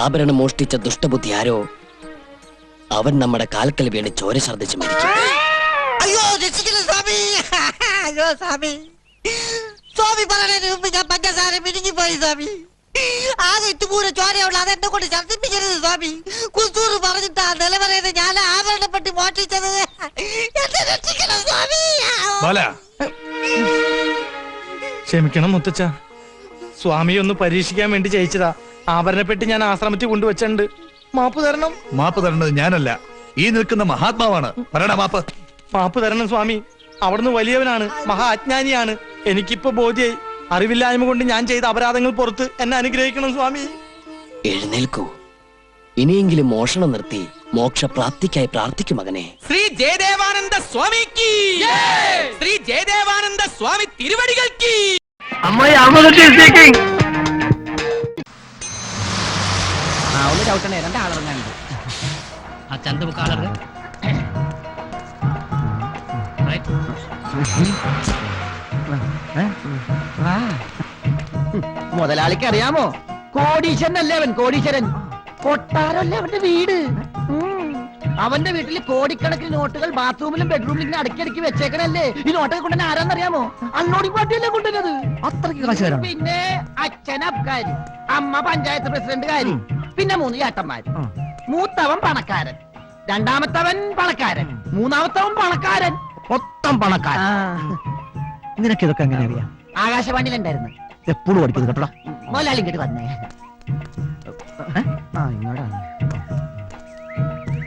ആഭരണം മോഷ്ടിച്ച ദുഷ്ടബുദ്ധി ആരോ അവൻ നമ്മുടെ കാൽക്കൽ വീണ് ചോര ഛർദ്ദിച്ച് മരിക്കും. അയ്യോ രക്ഷിക്കണം സ്വാമി. അയ്യോ സ്വാമി, സ്വാമി പറയുന്നതിന് മുമ്പ് ഞാൻ പഞ്ചസാര മിനിങ്ങി പോയി സ്വാമി. ആകെ ഇട്ടുപൂര ചോരയുള്ള അതെന്നെ കൊണ്ട് ഛർദ്ദിപ്പിക്കരുത് സ്വാമി. കുസൂർ പറഞ്ഞിട്ടാ നിലവറയത് ഞാൻ ആഭരണപ്പെട്ടി മോഷ്ടിച്ചത്. എന്നെ രക്ഷിക്കണം സ്വാമി. ക്ഷമിക്കണം മുത്തച്ഛ, സ്വാമി ഒന്ന് പരീക്ഷിക്കാൻ വേണ്ടി ജയിച്ചതാ. ആഭരണപ്പെട്ടി ഞാൻ ആശ്രമത്തിൽ കൊണ്ടുവച്ചിട്ടുണ്ട്. മാപ്പ് തരണം. മാപ്പ് തരേണ്ടത് ഞാനല്ല, ഈ നിൽക്കുന്ന മഹാത്മാവാണ്. പറയണ മാപ്പ്. മാപ്പ് തരണം സ്വാമി. അവിടുന്ന് വലിയവനാണ്, മഹാ അജ്ഞാനിയാണ്. എനിക്കിപ്പോ ബോധ്യായി. അറിവില്ലായ്മ കൊണ്ട് ഞാൻ ചെയ്ത അപരാധങ്ങൾ പുറത്ത് എന്നെ അനുഗ്രഹിക്കണം സ്വാമി. എഴുന്നേൽക്കൂ. ഇനിയെങ്കിലും മോഷണം നിർത്തി മോക്ഷപ്രാപ്തിക്കായി പ്രാർത്ഥിക്കും മകനെ. ശ്രീ ജയദേവാനന്ദ സ്വാമിക്ക്, ശ്രീ ജയദേവാനന്ദ സ്വാമി തിരുവടികൾക്ക്. അമ്മായി അമൃത സ്പീക്കിംഗ്. ഒന്ന് ചവിട്ടണേ, രണ്ടാളിറങ്ങാനുണ്ട്. ആ ചന്തമുക്കാളർ മുതലാളിക്ക് അറിയാമോ? കോടീശ്വരനല്ലേ അവൻ, കോടീശ്വരൻ. കൊട്ടാരല്ലേ അവന്റെ വീട്. അവന്റെ വീട്ടിൽ കോടിക്കണക്കിന് നോട്ടുകൾ ബാത്റൂമിലും ബെഡ്റൂമിലും ഇങ്ങനെ അടുക്കി വെച്ചേക്കണല്ലേ. ഈ നോട്ടൊക്കെ കൊണ്ടുവന്നെ ആരാന്നറിയാമോ? അണ്ണോടി പാട്ടിയല്ലേ കൊണ്ടുവന്നത്. അത്രയ്ക്ക് കാശുകാരാണ്. പിന്നെ അച്ഛൻ അബ്കാരി, അമ്മ പഞ്ചായത്ത് പ്രസിഡന്റുകാരി, പിന്നെ 3 ചേട്ടന്മാര്. മൂത്തവൻ പണക്കാരൻ, രണ്ടാമത്തവൻ പണക്കാരൻ, മൂന്നാമത്തവൻ പണക്കാരൻ, മൊത്തം പണക്കാരൻ. നിനക്ക് ഇതൊക്കെ എങ്ങനെ അറിയാം? ആകാശവാണിയിലുണ്ടായിരുന്നു. എപ്പോഴും പഠിക്കുന്നത് കേട്ടോ. മോലാളി ഇങ്ങോട്ട് വന്നേ.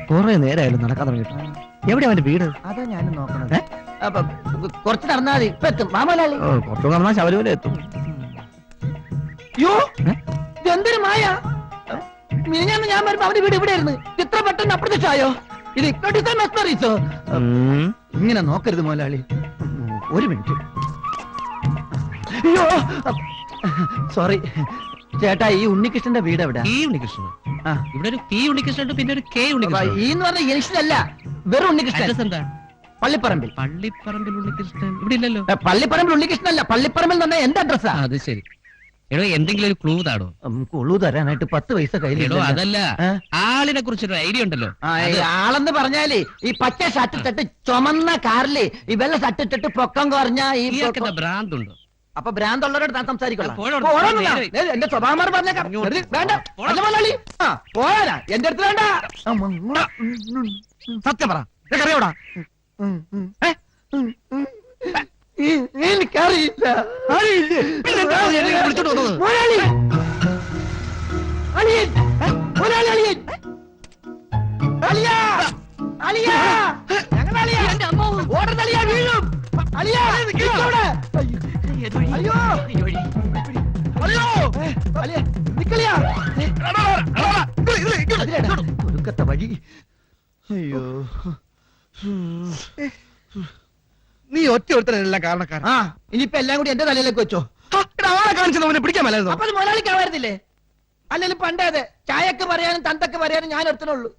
കുറെ നേരമായാലും നടക്കാൻ തുടങ്ങിയിട്ട്. എവിടെ അവന്റെ വീട്? അതാ ഞാനും നോക്കണത്. അപ്പൊ കുറച്ച് നടന്നാൽ മതി, ഇപ്പൊ എത്തും. മാമോലാലി കുറച്ചു നടന്നാൽ ശബരിമല എത്തും. യോ എന്തൊരു മായ. മിനിഞ്ഞാന്ന് ഞാൻ വരുമ്പോ അവന്റെ വീട് ഇവിടെ ആയിരുന്നു. ഇത്ര പെട്ടെന്ന് അപ്രത്യക്ഷമായോ? ഇത് മെസ്മറീസോ? ഇങ്ങനെ നോക്കരുത് മോലാളി. ഒരു മിനിറ്റ്. അയ്യോ സോറി ചേട്ടാ, ഈ ഉണ്ണികൃഷ്ണന്റെ വീട് എവിടെ? ഈ ഉണ്ണികൃഷ്ണൻ ഇവിടെ ഒരു പി ഉണ്ണികൃഷ്ണൻ പിന്നെ ഒരു കെ ഉണ്ണികൃഷ്ണൻ. ഈ എന്ന് പറഞ്ഞ ജംഗ്ഷനല്ല, വെറും ഉണ്ണികൃഷ്ണൻ. എന്താ? പള്ളിപ്പറമ്പിൽ. പള്ളിപ്പറമ്പിൽ ഉണ്ണികൃഷ്ണൻ ഇവിടെ ഇല്ലല്ലോ. പള്ളിപ്പറമ്പിൽ ഉണ്ണികൃഷ്ണനല്ല, പള്ളിപ്പറമ്പിൽ എന്ന് പറഞ്ഞാൽ എന്റെ അഡ്രസ്സാ. അത് ശരി. എടോ എന്തെങ്കിലും ഒരു ക്ലൂ താടോ. കുളു തരാനായിട്ട് 10 പൈസ കയ്യിൽ. അതല്ല, ആളിനെ കുറിച്ചൊരു ഐഡിയ ഉണ്ടല്ലോ. ആളെന്ന് പറഞ്ഞാല് ഈ പച്ച ഷർട്ട് ഇട്ടിട്ട് ചുമന്ന കാറില് ഈ വെള്ള ഷർട്ട് ഇട്ടിട്ട് പൊക്കം കുറഞ്ഞ ഈ ഭ്രാന്തുണ്ടോ? അപ്പൊ ഭ്രാന്തുള്ളവരോട് താൻ സംസാരിക്കണം. പോടാ. എന്റെ സ്വഭാവം പറഞ്ഞേക്കാം. വേണ്ട മലയാളി. പോരാ എന്റെ അടുത്ത് വേണ്ട. സത്യം പറ, അറിയോടാ? എനിക്കറിയില്ല. ഒടുക്കത്തെ വഴി. അയ്യോ, നീ ഒറ്റ ഒരുത്തനെല്ലാം കാരണക്കാരൻ. ഇനിയിപ്പോ എല്ലാം കൂടി എന്റെ തലയിലേക്ക് വെച്ചോ. ആളെ കാണിച്ചത് അവനെ പിടിക്കാൻ മേലായിരുന്നോ? അപ്പൊ മുതലാളിക്കാവായിരുന്നില്ലേ? അല്ലെങ്കിൽ പണ്ടേ അതെ, ചായക്ക് പറയാനും തന്തക്ക് പറയാനും ഞാൻ ഒരുത്തനുള്ളൂ.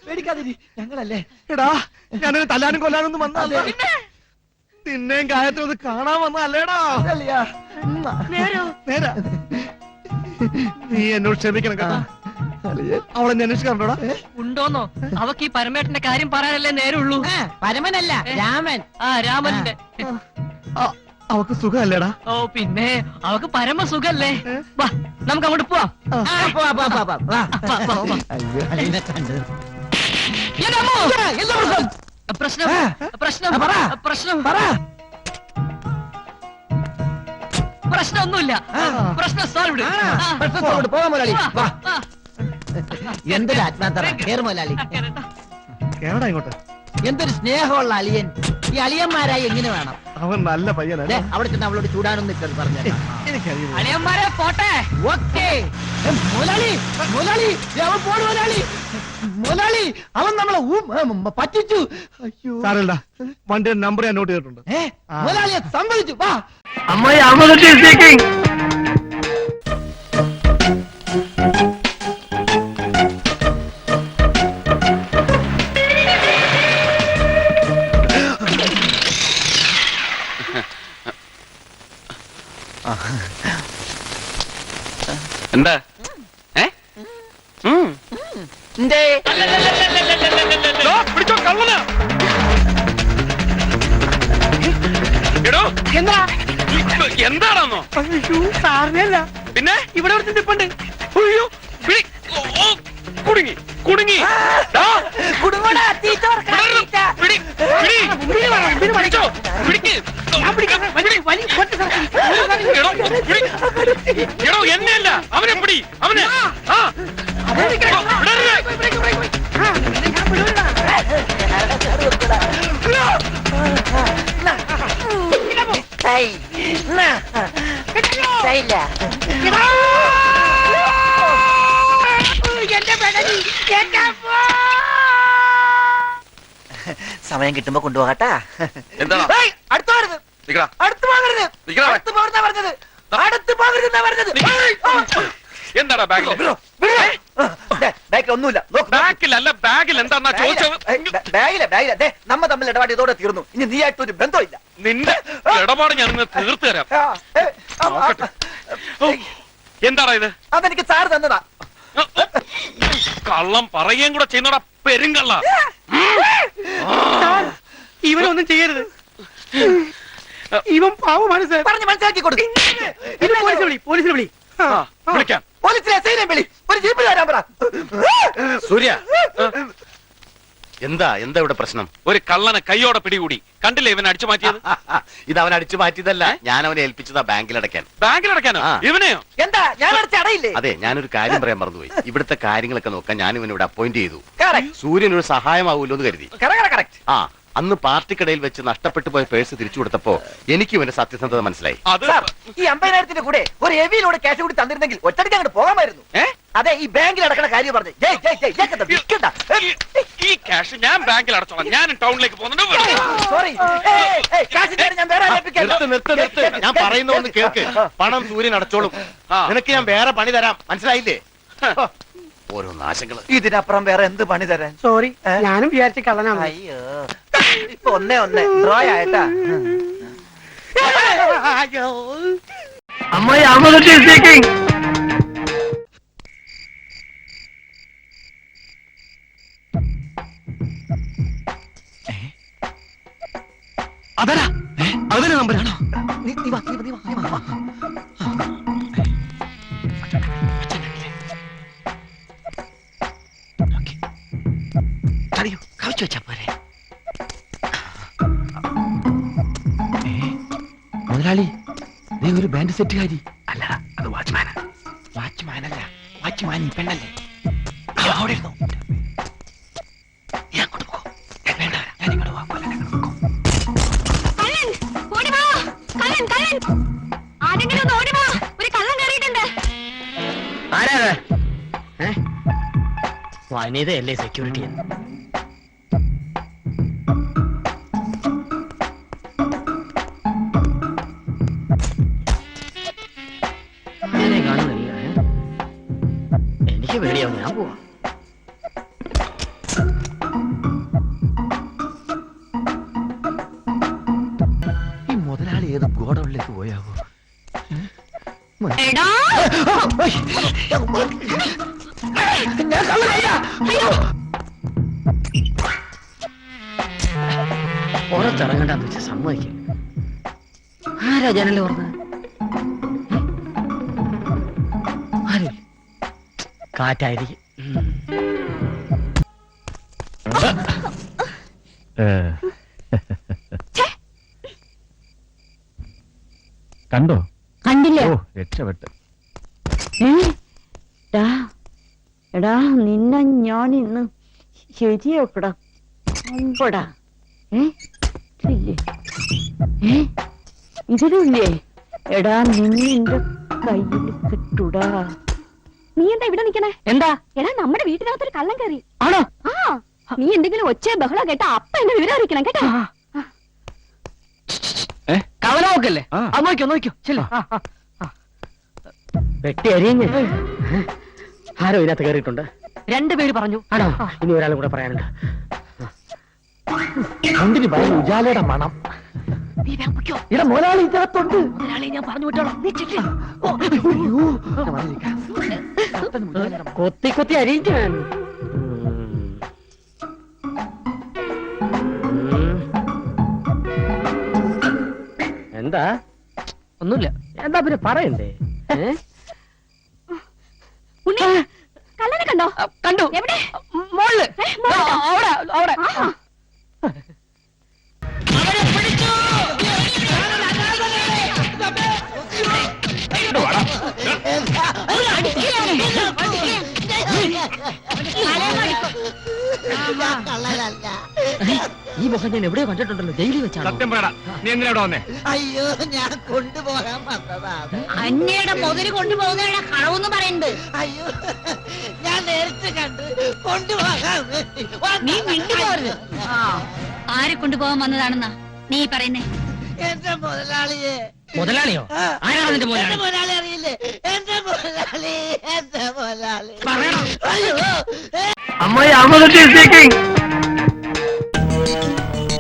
പേടിക്കാതിരി, ഞങ്ങളല്ലേ. എടാ ഞാനൊരു തല്ലാനും കൊല്ലാനൊന്നും വന്നതല്ല. നിന്നെയും കാര്യത്തിൽ ഒന്ന് കാണാൻ വന്നല്ലേടാ. നേരാ. നീ എന്നോട് ക്ഷമിക്കണം കേട്ടാ. അവളെന്നെ അന്വേഷിക്കാറുണ്ടോടാ? ഉണ്ടോന്നോ? അവക്ക് ഈ പരമേട്ടന്റെ കാര്യം പറയാനല്ലേ നേരമുള്ളൂ. പരമനല്ല, രാമൻ. രാമന്റെ. അവക്ക് സുഖമല്ലേടാ? ഓ പിന്നെ അവക്ക് പരമ സുഖല്ലേ. വാ നമുക്ക് അങ്ങോട്ട് പോവാം. പ്രശ്നം പ്രശ്നമൊന്നുമില്ല. പ്രശ്നം സോൾവ്. പോവാൻ മുതലാളി. എന്തൊരു ആത്മാർത്ഥ. കേറ് മുതലാളി. കേടാ ഇങ്ങോട്ട്. എന്തൊരു സ്നേഹമുള്ള അളിയൻ. ഈ അളിയന്മാരായി എങ്ങനെ വേണം? അവൻ നല്ല പയ്യനല്ലേ. അവിടെ ചെന്ന് അവളോട് ചൂടാനൊന്നും ഇല്ലെന്ന് പറഞ്ഞു. എനിക്കറിയില്ല. അളിയന്മാരെ പോട്ടെ. ഓക്കേ മുതലാളി. മുതലാളി അവൻ പോണു. മുതലാളി മുതലാളി അവൻ നമ്മളെ പറ്റിച്ചു. അയ്യോ സാരല്ല, വണ്ടിയുടെ നമ്പർ ഞാൻ നോട്ട് ചെയ്തിട്ടുണ്ട്. മുതലാളിയെ സമ്മതിച്ചു. വാ അമ്മായി അമൃത സ്പീക്കിംഗ്. എന്താ? പിടിച്ചോ കള്ളന. എന്താണോ? സാറിനല്ല, പിന്നെ ഇവിടെ ഒരു നിപ്പുണ്ട്. അയ്യോ കുടുങ്ങി കുടുങ്ങി. എന്നെയല്ല അവനെ പിടി. അവനെ സമയം കിട്ടുമ്പോ കൊണ്ടുപോകട്ടാ. എന്താണ് അടുത്ത് പോകരുത്. അടുത്ത് പോകരുത്. അടുത്ത് പോകരുതാ പറഞ്ഞത്. അടുത്ത് പോകരുതെന്നാ പറഞ്ഞത്. എന്താടാ ബാഗിൽ? ബാഗിൽ ഒന്നുമില്ല. ബാഗിലല്ല, ബാഗിൽ എന്താ ചോദിച്ചത്? ബാഗിലെ നമ്മ തമ്മിൽ ഇടപാട് ഇതോടെ തീർന്നു. ഇനി നീ ആയിട്ട് ഒരു ബന്ധമില്ല. നിന്റെ ഇടപാട് ഞാൻ തീർത്തു തരാം. എന്താടാ ഇത്? അതെനിക്ക് സാറ് തന്നതാ. കള്ളം പറയുകയും കൂടെ ചെയ്യുന്നടാ പെരുങ്കള്ള. ഇവനൊന്നും ചെയ്യരുത്. ഇവൻ പാവമാണ് സാർ. പറഞ്ഞ് മനസ്സിലാക്കി കൊടുക്കും. പോലീസിനെ വിളി. വിളിക്കാം. പോലീസിനെ വിളി. ഒരു ജീപ്പിൽ വരാൻ പറ. സൂര്യ എന്താ ഇവിടെ പ്രശ്നം? ഒരു കള്ളനെ കൈയോടെ പിടികൂടി. കണ്ടില്ലേ ഇവൻ അടിച്ചു മാറ്റിയത്? ഇത് അവൻ അടിച്ചു മാറ്റിയതല്ല, ഞാൻ അവനെ ഏൽപ്പിച്ചതാ ബാങ്കിലടയ്ക്കാൻ. ബാങ്കിലടയ്ക്കാനോ? ഇവനെയോ? എന്താ ഞാൻ അടയില്ലേ? അതെ, ഞാനൊരു കാര്യം പറയാൻ മറന്നുപോയി. ഇവിടുത്തെ കാര്യങ്ങളൊക്കെ നോക്കാൻ ഞാൻ ഇവനിവിടെ അപ്പോയിന്റ് ചെയ്തു. സൂര്യൻ ഒരു സഹായമാവൂല്ലോ എന്ന് കരുതി. ആ, അന്ന് പാർട്ടിക്കിടയിൽ വെച്ച് നഷ്ടപ്പെട്ടു പോയ പേഴ്സ് തിരിച്ചു കൊടുത്തപ്പോ എനിക്ക് ഇവന്റെ സത്യസന്ധത മനസ്സിലായി. ഈ 50,000 കൂടെ ഒരു ഹെവിയിലൂടെ ക്യാഷ് കൂടി തന്നിരുന്നെങ്കിൽ ഒറ്റടിക്ക് അങ്ങോട്ട് പോകാമായിരുന്നു. അതെ, ഈ ബാങ്കിൽ അടക്കണ കാര്യം പറഞ്ഞു. ഈ ക്യാഷ് ഞാൻ ബാങ്കിൽ അടച്ചോളാം. ഞാൻ ടൗണിലേക്ക് പോകുന്നുണ്ട്. സോറി, ഞാൻ വേറെ നിർത്ത്. ഞാൻ പറയുന്ന ഒന്ന് കേൾക്ക്. പണം സൂര്യൻ അടച്ചോളും. നിനക്ക് ഞാൻ വേറെ പണി തരാം, മനസ്സിലായില്ലേ? ഓരോ നാശങ്ങള്. ഇതിനപ്പുറം വേറെ എന്ത് പണി തരാൻ? സോറി, ഞാനും വിചാരിച്ച കള്ളനാണ്. അയ്യോ, ഇപ്പൊ ഒന്നേ ഡ്രോ ആയിട്ടാ. അമ്മായി അമൃത സ്പീക്കിംഗ്. അതിന്റെ നമ്പറാണോ? കവിച്ചു വെച്ചാ പോരെ. മുതലാളി, നീ ഒരു ബാൻഡ് സെറ്റുകാരി. അല്ല, അത് വാച്ച്മാനാ. വാച്ച്മാനല്ല, വാച്ച്മാൻ ഈ പെണ്ണല്ലേ? അവിടെ ഇരുന്നു. ഞാൻ അങ്ങോട്ട് പോകോ? വേണ്ട, ഞാൻ ഇങ്ങോട്ട് പോകാം. വനിതയല്ലേ സെക്യൂരിറ്റി? കാണുന്നില്ല. എനിക്ക് പേടിയാവും. ഞാൻ പോവാ. ഈ മുതലാളി ഏത് ഗോഡൌണിലേക്ക് പോയാവോ? പുറത്തിറങ്ങണ്ടെന്ന് വെച്ചാൽ സമ്മതിക്കും. ആരാ ജനല് ഓർന്ന്? ആരും കാറ്റായിരിക്കും. കണ്ടോ? കണ്ടില്ല. രക്ഷപ്പെട്ട്. എടാ, നിന്നെ ഞാൻ ഇന്ന് ശരിയാക്കടാ. അമ്പടാ. ഇതിലില്ലേ? എടാ, നിന്നെ എന്റെ കയ്യിൽ കിട്ടൂടാ. നീ എന്താ ഇവിടെ നിക്കണേ? എന്താ? എടാ, നമ്മുടെ വീട്ടിനകത്തൊരു കള്ളം കയറി. ആണോ? ആ, നീ എന്തെങ്കിലും ഒച്ച ബഹളം കേട്ടാ അപ്പ എന്നെ വിവരം അറിയിക്കണം കേട്ടോ. കവലമൊക്കല്ലേ? നോക്കോ നോക്കോ. ചെല്ല. വെട്ടി അരിഞ്ഞ് ആരോ ഇതിനകത്ത് കയറിയിട്ടുണ്ട്. 2 പേര് പറഞ്ഞു. ആണോ? ഇനി ഒരാളും കൂടെ പറയാനുണ്ട്. എന്തിന് ഭയം? ഉജാലയുടെ മണം. ഇവിടെ മുതലാളി ഇതിനകത്തുണ്ട്. മുതലാളി ഞാൻ പറഞ്ഞു വിട്ടോളാം. കൊത്തി കൊത്തി അരിയിക്കാൻ. എന്താ? ഒന്നുമില്ല. എന്താ പിന്നെ പറയണ്ടേ? കള്ളനെ കണ്ടോ? കണ്ടു. എവിടെ? മോളില്. അവിടെ അവിടെ. ഈ മുഖം ഞാൻ എവിടെയോ കണ്ടിട്ടുണ്ടല്ലോ. ജയിലിൽ വെച്ചാണ്. സത്യം പറയടാ, നീ എന്തിനാ ഇവിടെ വന്നേ? അയ്യോ, ഞാൻ കൊണ്ടുപോകാൻ വന്നതാണ്. അന്നയുടെ മുതല് കൊണ്ടുപോകുന്ന കളവെന്ന് പറയുന്നത്. അയ്യോ, ഞാൻ നേരത്തെ കണ്ട് കൊണ്ടുപോകാൻ വേണ്ടി നീ മിണ്ടുപോകരുത്. ആരെ കൊണ്ടുപോകാൻ വന്നതാണെന്നാ നീ പറയുന്നേ? എന്റെ മുതലാളിയെ. മുതലാളിയോ? ആരാണ് നിന്റെ മുതലാളി? മുതലാളി അറിയില്ലേ? എന്റെ മുതലാളി, എന്റെ മുതലാളി. അയ്യോ, അമ്മായി അമൃത സ്പീക്കിംഗ്.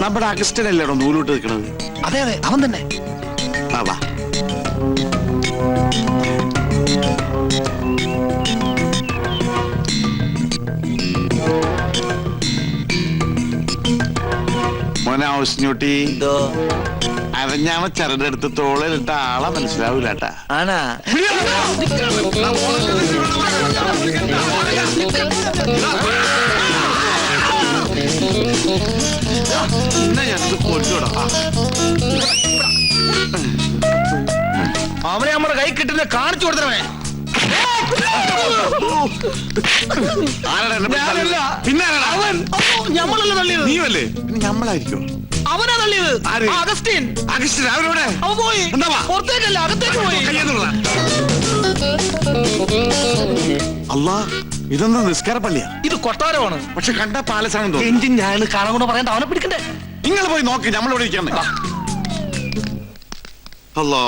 നമ്മുടെ അഗസ്റ്റനല്ലേടോ നൂലോട്ട് നിൽക്കണത്? അതെ അതെ, അവൻ തന്നെ. വാ. മോനെ ഔസ്ഞ്ഞൂട്ടി, അരഞ്ഞാമ ചരടെടുത്ത് തോളിലിട്ട ആളെ മനസ്സിലാവൂലട്ടാ. ആണാ? പുലിനെ കാണിച്ചു കൊടുത്തവേ. ആരാടാ എന്നെ പിടിച്ച് ഞാനല്ല. പിന്നെ ആരാടാ? അവൻ ഞമ്മളല്ല തള്ളിയത്. നീയല്ലേ? പിന്നെ ഞമ്മളായിരിക്കും. അവനാ തള്ളിയത്. ആര്? അഗസ്റ്റിൻ. അഗസ്റ്റിൻ അവരെവിടെ? അവൻ പോയി. എന്താ വാ? പുറത്തേക്കല്ല, അകത്തേക്ക് പോയി. കയ്യെന്നുള്ളതാ. അല്ലാ, ഇതെന്താ നിസ്കാര പള്ളിയാ? ഇത് കൊട്ടാരമാണ്. പക്ഷെ കണ്ട പാലസാണെന്ന് തോന്നുന്നു. എഞ്ചിൻ ഞാൻ കാണാൻ കൊണ്ട് പറയണ്ട, അവനെ പിടിക്കണ്ടേ? നിങ്ങൾ പോയി നോക്ക്, നമ്മളിവിടെ ഇരിക്കണ്ടേ? അല്ലാ,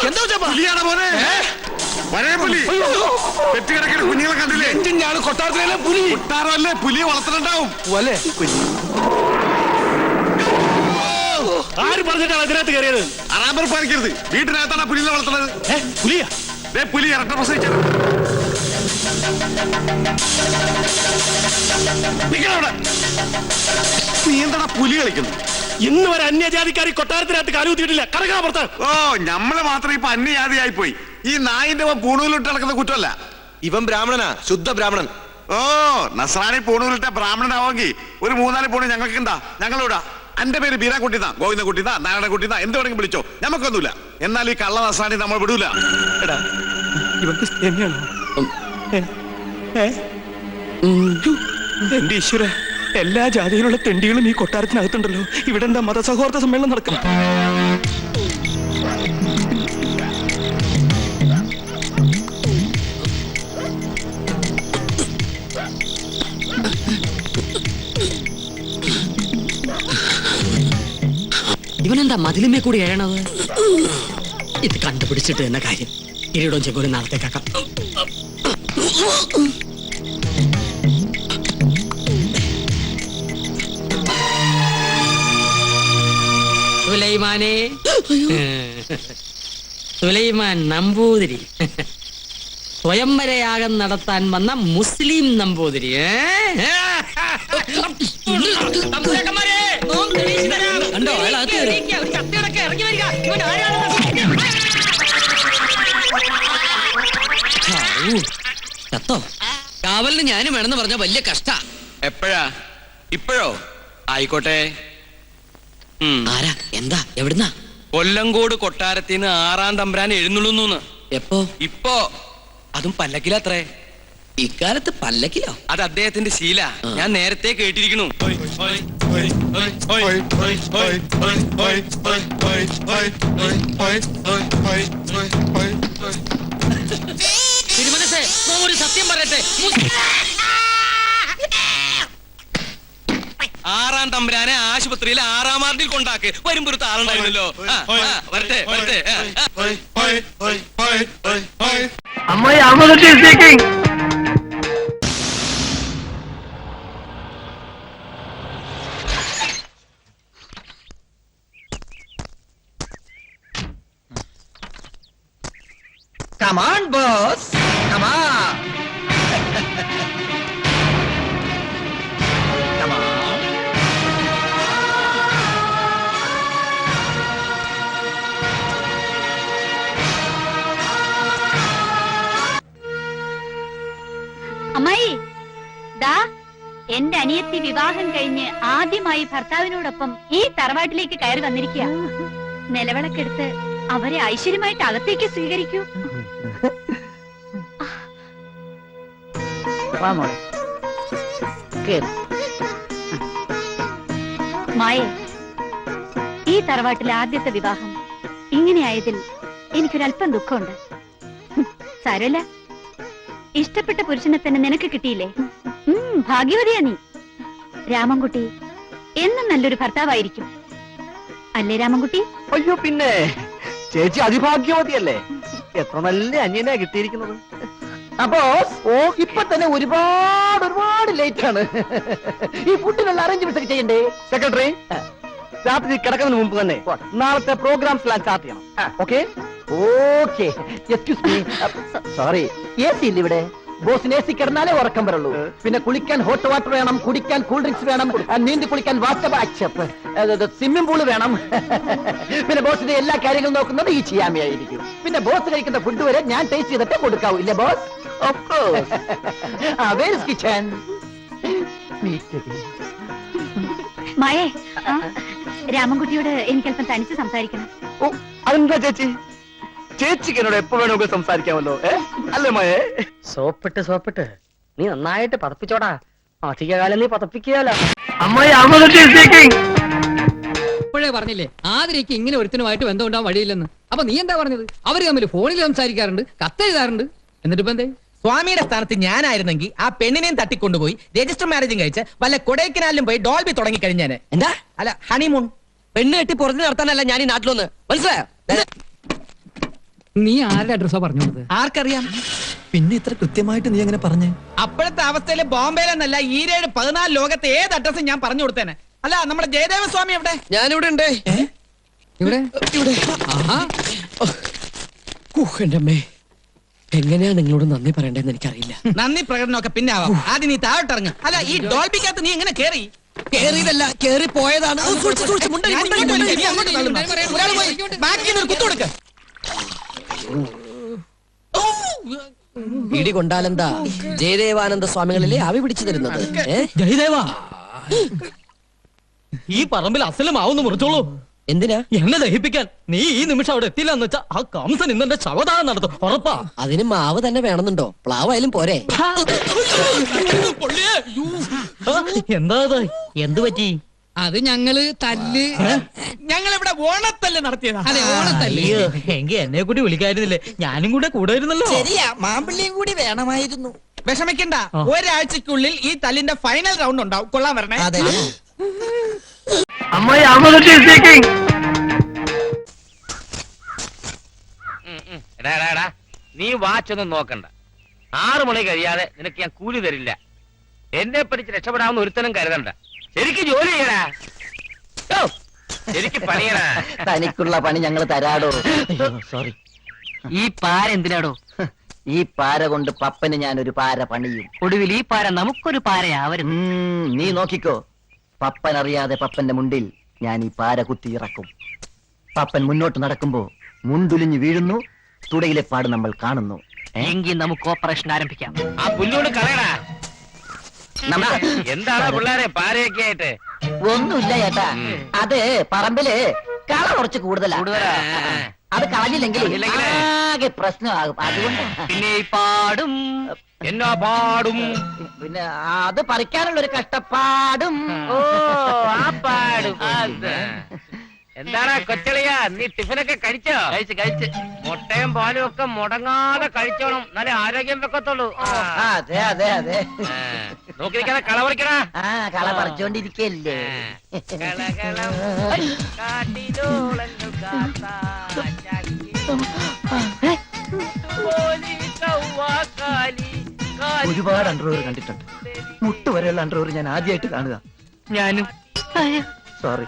എന്താ ഉച്ചപ്പാ? പുലിയാണോ മോനെ? പഴയ പുലി. പെറ്റുകിടക്കുന്ന കുഞ്ഞുങ്ങളെ കണ്ടില്ലേ? എഞ്ചിൻ ഞാൻ കൊട്ടാരത്തിലെ പുലി. കൊട്ടാരമല്ലേ, പുലിയെ വളർത്തുന്നുണ്ടാവും. അല്ലേ? ആര് പറഞ്ഞിട്ടാണ് അതിനകത്ത് കയറിയത്? അറാമ്പർ പാലിക്കരുത്. വീട്ടിനകത്താണ് പുലിയെ വളർത്തുന്നത്. പുലിയാ? പുലി ഇരട്ട പ്രസവിച്ചത്. നീ എന്താ പുലി കളിക്കുന്നു? ഇന്ന് വരെ അന്യജാതിക്കാരി കൊട്ടാരത്തിനകത്ത് കാലുകുത്തിയിട്ടില്ല. കടക്കാ പുറത്ത്. ഓ, നമ്മള് മാത്രം ഇപ്പൊ അന്യജാതിയായി പോയി. ഈ നായിന്റെ പൂണൂലിട്ട് നടക്കുന്ന കുറ്റമല്ല. ഇവൻ ബ്രാഹ്മണനാ, ശുദ്ധ ബ്രാഹ്മണൻ. ഓ, നസ്രാണി പൂണൂലിട്ട ബ്രാഹ്മണനാവെങ്കിൽ ഒരു 3-4 പൂണ് ഞങ്ങൾക്ക് എന്താ? ഞങ്ങളിവിടാ. എന്റെ പേര് ബീരാക്കുട്ടിന്നാ, ഗോവിന്ദൻകുട്ടിന്നാ, നാരായണൻകുട്ടിന്നാ, എന്ത് വേണമെങ്കിലും വിളിച്ചോ, ഞമ്മക്കൊന്നുമില്ല. എന്നാൽ ഈ കള്ള നസ്രാണി നമ്മൾ വിടൂല. എടാ, ഇവർക്ക് തന്നെയാണോ? എന്റെ ഈശ്വര, എല്ലാ ജാതിയിലുള്ള തെണ്ടികളും ഈ കൊട്ടാരത്തിനകത്തുണ്ടല്ലോ. ഇവിടെ എന്താ മതസൗഹാർദ്ദ സമ്മേളനം നടക്കും? ഇവനെന്താ മതിലുമേ കൂടി എഴണത്? ഇത് കണ്ടുപിടിച്ചിട്ട് തന്നെ കാര്യം. കിരീടവും ചെക്കോലും നാളത്തേക്കാക്കാം. സുലൈമാനെ, സുലൈമാൻ നമ്പൂതിരി, സ്വയംവരയാഗം നടത്താൻ വന്ന മുസ്ലിം നമ്പൂതിരി. കണ്ടോ, ചത്തോ? കാവലിന് ഞാനും വേണമെന്ന് പറഞ്ഞ വലിയ കഷ്ട. എപ്പോഴാ? ഇപ്പോഴോ? ആയിക്കോട്ടെ. ആരാ? എന്താ? എവിടുന്നാ? കൊല്ലങ്കോട് കൊട്ടാരത്തിന് 6-ാം തമ്പുരാൻ എഴുന്നള്ളുന്നു. എപ്പോ? ഇപ്പോ. അതും പല്ലക്കിലത്രേ. ഇക്കാലത്ത് പല്ലക്കിലോ? അത് അദ്ദേഹത്തിന്റെ ശീല. ഞാൻ നേരത്തെ കേട്ടിരിക്കണു. തിരുമനസേ, ഒരു സത്യം പറയട്ടെ. 6-ാം തമ്പുരാനെ ആശുപത്രിയിൽ 6-ാം വാർഡിൽ കൊണ്ടാക്ക്. വരുമ്പൊരുത്ത് ആളുണ്ടായിരുന്നല്ലോ. വരട്ടെ വരട്ടെ. അമ്മായി Amrita speaking. Come on, boss. Come on. Come on. അമ്മായി, ദാ എന്റെ അനിയത്തി വിവാഹം കഴിഞ്ഞ് ആദ്യമായി ഭർത്താവിനോടൊപ്പം ഈ തറവാട്ടിലേക്ക് കയറി വന്നിരിക്കുക. നിലവിളക്കെടുത്ത് അവരെ ഐശ്വര്യമായിട്ട് അകത്തേക്ക് സ്വീകരിക്കൂ. മായേ, ഈ തറവാട്ടിലെ ആദ്യത്തെ വിവാഹം ഇങ്ങനെയായതിൽ എനിക്കൊരല്പം ദുഃഖമുണ്ട്. സാരമില്ല, ഇഷ്ടപ്പെട്ട പുരുഷനെ തന്നെ നിനക്ക് കിട്ടിയില്ലേ? ഭാഗ്യവതിയാ നീ. രാമൻകുട്ടി എന്നും നല്ലൊരു ഭർത്താവായിരിക്കും, അല്ലേ രാമൻകുട്ടി? അയ്യോ, പിന്നെ ചേച്ചി അതിഭാഗ്യവതിയല്ലേ? എത്ര നല്ല അന്യനാ കിട്ടിയിരിക്കുന്നത്. അപ്പോ ഇപ്പൊ തന്നെ ഒരുപാട് ലേറ്റ് ആണ്. ഈ ഫുഡിനുള്ള അറേഞ്ച്മെന്റ്സ് ഒക്കെ ചെയ്യണ്ടേ? സെക്രട്ടറി, രാത്രി കിടക്കുന്നതിന് മുമ്പ് തന്നെ നാളത്തെ പ്രോഗ്രാംസ് എല്ലാം സ്റ്റാർട്ട് ചെയ്യണം. Okay? Okay. Excuse me, sorry, A C ഇല്ല ഇവിടെ. ബോസിന് എ സി കിടന്നാലേ ഉറക്കം വരുള്ളൂ. പിന്നെ കുളിക്കാൻ ഹോട്ട് വാട്ടർ വേണം, കുടിക്കാൻ കൂൾ ഡ്രിങ്ക്സ് വേണം, നീന്തി കുളിക്കാൻ വാട്ടർ സ്വിമ്മിംഗ് പൂള് വേണം. പിന്നെ ബോസിന്റെ എല്ലാ കാര്യങ്ങളും നോക്കുന്നത് ഈ ചിയാമയായിരിക്കും. പിന്നെ ബോസ് കഴിക്കുന്ന ഫുഡ് വരെ ഞാൻ ടേസ്റ്റ് ചെയ്തിട്ട് കൊടുക്കാവൂ, ഇല്ലേ boss? Of course. Where is kitchen? മായേ, രാമൻകുട്ടിയോട് എനിക്ക് അല്പം തനിച്ച് സംസാരിക്കണം. ഓ അതെന്താ ചേച്ചി? ചേച്ചിക്ക് എന്നോട് എപ്പോ വേണമെങ്കിൽ സംസാരിക്കാമല്ലോ, അല്ലേ മയെ? സോപ്പിട്ട് നീ നന്നായിട്ട് പതപ്പിച്ചോടാ. അധികകാലം നീ പതപ്പിക്കുകയല്ലോ. ഇപ്പോഴേ പറഞ്ഞില്ലേ ആതിരയ്ക്ക് ഇങ്ങനെ ഒരുത്തനുമായിട്ട് ബന്ധം ഉണ്ടാവാൻ വഴിയില്ലെന്ന്. അപ്പൊ നീ എന്താ പറഞ്ഞത്? അവര് തമ്മിൽ ഫോണിൽ സംസാരിക്കാറുണ്ട്, കത്തെഴുതാറുണ്ട്. എന്നിട്ട് ഇപ്പൊ എന്തേ? സ്വാമിയുടെ സ്ഥാനത്ത് ഞാനായിരുന്നെങ്കിൽ ആ പെണ്ണിനെയും തട്ടിക്കൊണ്ടുപോയി രജിസ്റ്റർ മാരേജും കഴിച്ച് വല്ല കൊടൈക്കനാലിലും പോയി ഡോൾബി തുടങ്ങി കഴിഞ്ഞാന്. എന്താ അല്ല ഹണിമൂൺ പെണ്ണ് കെട്ടി പുറത്ത് നടത്താനല്ല ഞാൻ ഈ നാട്ടിലൊന്ന്, മനസ്സിലായോ? നീ ആരുടെ അഡ്രസ്സാ പറഞ്ഞു? ആർക്കറിയാം? പിന്നെ ഇത്ര കൃത്യമായിട്ട് നീ എങ്ങനെ പറഞ്ഞേ? അപ്പോഴത്തെ അവസ്ഥയില് ബോംബെയിലെന്നല്ല ഈ 14 ലോകത്തെ ഏത് അഡ്രസ്സും ഞാൻ പറഞ്ഞു കൊടുത്തേനെ. അല്ല നമ്മുടെ ജയദേവ സ്വാമി എവിടെ? ഞാനിവിടെ ഉണ്ട്. ഇവിടെ ആഹാ. എന്റെ അമ്മേ, എങ്ങനെയാ നിങ്ങളോട് നന്ദി പറയണ്ടെന്ന് എനിക്കറിയില്ല. നന്ദി പ്രകടനമൊക്കെ പിന്നെ ആവാം. ആദ്യം നീ താഴോട്ടിറങ്ങ. അല്ല ഈ ഡോൾബിക്കകത്ത് നീ എങ്ങനെ കേറി? കേറിയതല്ല, കേറി പോയതാണ്. ഇടി കൊണ്ടാലെന്താ ജയദേവാനന്ദ സ്വാമികളിലെ ആവി പിടിച്ചു തരുന്നത്. ജയദേവ, ഈ പറമ്പിൽ അസലമാവുന്ന മുറിച്ചോളൂ. എന്തിനാ? എന്നെ ദഹിപ്പിക്കാൻ. നീ ഈ നിമിഷം അവിടെ എത്തില്ല എന്ന് വെച്ചാ ആ കംസൻ ഇന്നെ ശവദാനം നടത്തും, ഉറപ്പാ. അതിന് മാവ് തന്നെ വേണമെന്നുണ്ടോ? പ്ലാവായാലും പോരെ. എന്താ എന്തു പറ്റി? അത് ഞങ്ങള് ഞങ്ങളിവിടെ ഓണത്തല്ല് നടത്തിയതാ. അതെ, ഓണത്തല്ല്. എങ്കിൽ എന്നെ കൂടി വിളിക്കായിരുന്നില്ലേ? ഞാനും കൂടെ കൂടായിരുന്നല്ലോ. ശരിയാ, മാമ്പിള്ളിയും കൂടി വേണമായിരുന്നു. വിഷമിക്കണ്ട, ഒരാഴ്ചക്കുള്ളിൽ ഈ തല്ലിന്റെ ഫൈനൽ റൗണ്ട് ഉണ്ടാവും. കൊള്ളാൻ വരണേ. നീ വാച്ചൊന്നും നോക്കണ്ട. 6 മണി കഴിയാതെ നിനക്ക് ഞാൻ കൂലി തരില്ല. എന്നെ പഠിച്ച് രക്ഷപ്പെടാവുന്ന ഒരുത്തനും കരുതണ്ട. ശരിക്കും ജോലി ചെയ്യടാ, ശരിക്കും പണിയടാ. തനിക്കുള്ള പണി ഞങ്ങൾ തരാടോ. സോറി. ഈ പാര എന്തിനാടോ? ഈ പാര കൊണ്ട് പപ്പന് ഞാനൊരു പാര പണിയും. ഒടുവിൽ ഈ പാര നമുക്കൊരു പാരയാവരും. നീ നോക്കിക്കോ. പപ്പൻ അറിയാതെ പപ്പന്റെ മുണ്ടിൽ ഞാൻ ഈ പാര കുത്തിയിറക്കും. പപ്പൻ മുന്നോട്ട് നടക്കുമ്പോ മുണ്ടുലിഞ്ഞു വീഴുന്നു, തുടയിലെ പാട് നമ്മൾ കാണുന്നു. എങ്കിൽ നമുക്ക് ഓപ്പറേഷൻ ആരംഭിക്കാം. ആ പുല്ലോട് കളയടാ. എന്താണ് പിള്ളേരെ പാരയൊക്കെ ആയിട്ട്? ഒന്നുമില്ല ചേട്ടാ, അത് പറമ്പില് കള കുറച്ച് കൂടുതലാ. അത് കളഞ്ഞില്ലെങ്കിൽ ആകെ പ്രശ്നമാകും. അതുകൊണ്ട് പിന്നെ ഈ പാടും എന്നാ പാടും? പിന്നെ അത് പറിക്കാനുള്ള ഒരു കഷ്ടപ്പാടും. ഓ ആ പാടും. എന്താടാ കൊച്ചളിയാ, നീ ടിഫിനൊക്കെ കഴിച്ചോ? കഴിച്ച് മുട്ടയും പാലും ഒക്കെ മുടങ്ങാതെ കഴിച്ചോണം, നല്ല ആരോഗ്യം വെക്കത്തുള്ളൂ. അതെ അതെ അതെ. നോക്കി നിൽക്കാതെ കള പറിക്കടാ. കള പറിച്ചോണ്ടിരിക്കല്ലേ. ഒരുപാട് അണ്ടർവെയർ കണ്ടിട്ടുണ്ട്. മുട്ട് വരെയുള്ള അണ്ടർവെയർ ഞാൻ ആദ്യമായിട്ട് കാണുക. ഞാനും. സോറി.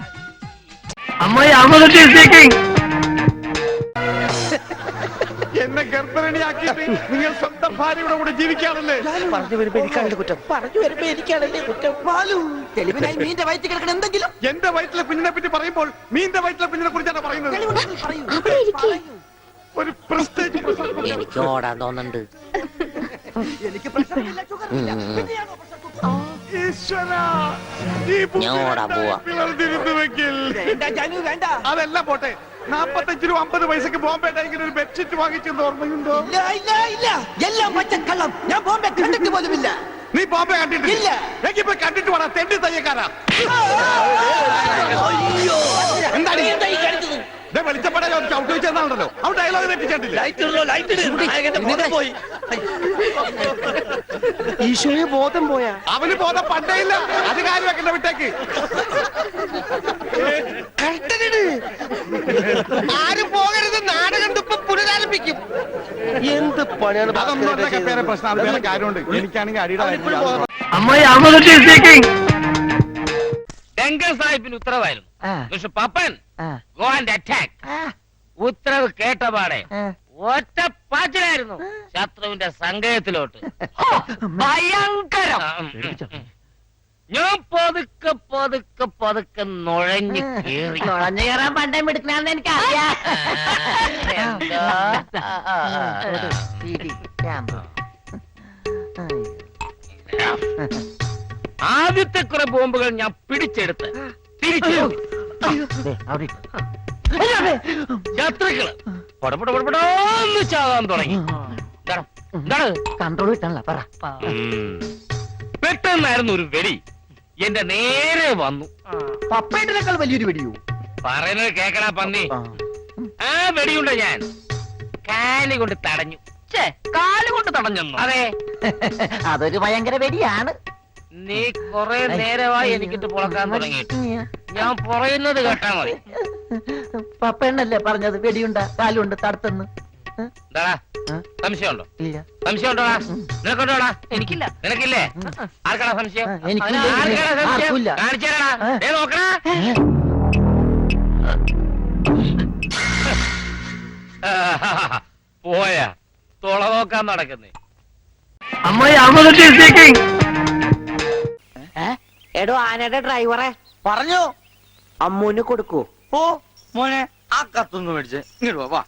എന്നെ ഗർഭിണിയാക്കിയിട്ട് നിങ്ങൾ സ്വന്തം ഭാര്യയുടെ കൂടെ ജീവിക്കാണല്ലേ? പറഞ്ഞു വരുമ്പോ എനിക്കാണല്ലേ കുറ്റം. പറഞ്ഞു വരുമ്പോ എനിക്കാണല്ലേ കുറ്റം. തെളിവിനായി മീന്റെ വയറ്റിൽ കിടക്കണം എന്തെങ്കിലും. എന്റെ വയറ്റിലെ കുഞ്ഞിനെ പറ്റി പറയുമ്പോൾ മീന്റെ വയറ്റിലെ കുഞ്ഞിനെ കുറിച്ചാണ് പറയുന്നത്. ഒരു പ്രസ്റ്റേജ്. എനിക്ക് ഓടാൻ തോന്നുന്നുണ്ട്. എനിക്ക് പ്രശ്നമില്ല, ഷുഗറില്ല. ഞാൻ ഓടാൻ പോവാ. അതെല്ലാം പോട്ടെ, 45 രൂപ 50 പൈസക്ക് ബോംബെ ടൈഗർ ഒരു ബെഡ്ഷീറ്റ് വാങ്ങിച്ചെന്ന് ഓർമ്മയുണ്ടോ? എല്ലാം പച്ചക്കള്ളം. ഞാൻ ബോംബെ കണ്ടിട്ട് പോലുമില്ല. നീ ബോംബെ കണ്ടിട്ടില്ല? എങ്കിൽ പോയി കണ്ടിട്ട് വേണം, തെണ്ടി തയ്യക്കാരാ. എന്താണ് വെളിച്ചപ്പെടാൻ ചവിട്ട് വെച്ചെന്നാണല്ലോ. അവൻ ഡയലോഗ് തെറ്റിച്ചിട്ടില്ല. ഈശോയെ ബോധം പോയാ? അവന് ബോധം പണ്ടേ ഇല്ല. അത് കാര്യം വെക്കണ്ട, വിട്ടേക്ക്. ആരും പോകരുത്, നാടകം ഇപ്പൊ പുനരാരംഭിക്കും. എന്ത് പണിയാണ്? അതൊന്നും പേരെ പ്രശ്നം, അത് വേറെ കാര്യമുണ്ട്. എനിക്കാണെങ്കിൽ അടിയുടെ ഡെങ്കൽ സാഹിബിന് ഉത്തരവായിരുന്നു. Mister Pappan go and attack. ഉത്തരവ് കേട്ടപാടെ ഒറ്റ പാച്ചിലായിരുന്നു ശത്രുവിന്റെ സങ്കേതത്തിലോട്ട്. ഭയങ്കരം. ഞാൻ പതുക്കെ പതുക്കെ പതുക്കെ നുഴഞ്ഞു കേറി. നുഴഞ്ഞു കയറാൻ പണ്ടേ എടുക്കണമെന്ന് എനിക്കറിയാം. ആദ്യത്തെ കുറെ ബോംബുകൾ ഞാൻ പിടിച്ചെടുത്ത് തിരിച്ചു ശത്രുക്കള് പൊടപൊടപൊടപൊടോന്ന് ചാകാൻ തുടങ്ങി. എന്താണ് കൺട്രോൾ കിട്ടാനല്ല പറ. പെട്ടെന്നായിരുന്നു ഒരു വെടി എന്റെ നേരെ വന്നു. പപ്പേട്ടിനേക്കാൾ വലിയൊരു വെടിയോ? പറയുന്നത് കേക്കടാ പന്നി. ആ വെടിയുണ്ട ഞാൻ കാല് കൊണ്ട് തടഞ്ഞു. കാല് കൊണ്ട് തടഞ്ഞെന്നു? അതെ. അതൊരു ഭയങ്കര വെടിയാണ്. നീ കൊറേ നേരമായി എനിക്കിട്ട് പുളക്കാൻ തുടങ്ങിയിട്ട്. ഞാൻ പറയുന്നത് കേട്ടാ മതി. പപ്പേണ്ണല്ലേ പറഞ്ഞത് വെടിയുണ്ട കാലുണ്ട് തടുത്തെന്ന്. എന്താടാ സംശയമുണ്ടോ? ഇല്ല. സംശയമുണ്ടോടാ? നിനക്കുണ്ടോടാ? എനിക്കില്ല. നിനക്കില്ലേ? ആർക്കാടാ സംശയം? എനിക്കില്ല. ആർക്കാടാ സംശയം? ആർക്കുമില്ല. കാണിച്ചേരാടാ. നോക്കടാ. പോയാ തുള നോക്കാൻ നടക്കുന്നേ. എടോ ആനയുടെ ഡ്രൈവറെ പറഞ്ഞു അമ്മൂന് കൊടുക്കൂ. ഓ മോനെ ആ കത്തൊന്ന് മേടിച്ച് ഇങ്ങോട്ട് വാ. വാ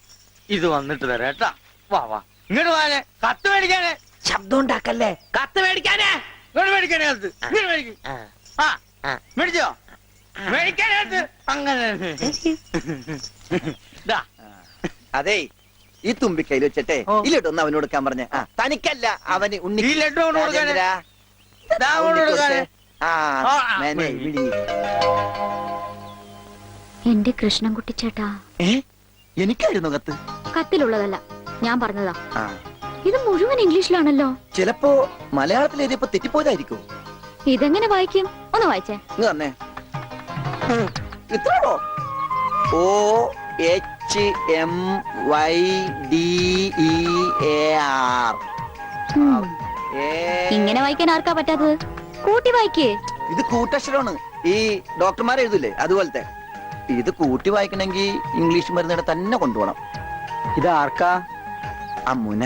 ഇത് വന്നിട്ട് തരാം കേട്ടാ. വാ വാ ഇങ്ങോട്ട് വാനെ. കത്ത് മേടിക്കാനേ. ശബ്ദം ഉണ്ടാക്കല്ലേ. കത്ത് മേടിക്കാനേ. ഇങ്ങോട്ട് മേടിക്കാനേ കത്ത്. ഇങ്ങോട്ട് മേടിക്കും. ആ മേടിച്ചോ? മേടിക്കാനകത്ത് അങ്ങനെ അതെ ഈ തുമ്പിക്കൈയിൽ വെച്ചിട്ടെ ഈ ലഡു ഒന്ന് അവനോട് കൊടുക്കാൻ പറഞ്ഞ. തനിക്കല്ല അവന് ഉണ്ണി. ഈ ലഡു അവനോട് കൊടുക്കാനേ. ദാ അവനോട് കൊടുക്കാനേ. എന്റെ കൃഷ്ണൻകുട്ടി ചേട്ടാ. എനിക്കായിരുന്നു കത്ത്. കത്തിലുള്ളതല്ല, ഞാൻ പറഞ്ഞതാ. ഇത് മുഴുവൻ ഇംഗ്ലീഷിലാണല്ലോ. ചിലപ്പോ മലയാളത്തിൽ എഴുതിയപ്പോ തെറ്റിപ്പോയതായിരിക്കും. ഇതെങ്ങനെ വായിക്കും? ഒന്ന് വായിച്ചേ. ഇങ്ങ് തന്നെ ഇത്രയോ? OHMYDEAR. ഇങ്ങനെ വായിക്കാൻ ആർക്കാ പറ്റാത്തത്? കൂട്ടി വായിക്കേ. ഇത് കൂട്ടക്ഷരമാണ്. ഈ ഡോക്ടർമാർ എഴുതൂലേ അതുപോലത്തെ. ഇത് കൂട്ടി വായിക്കണമെങ്കിൽ ഇംഗ്ലീഷ് മരുന്നിടെ തന്നെ കൊണ്ടുപോകണം. ഇത് ആർക്കാ? അമ്മൂന.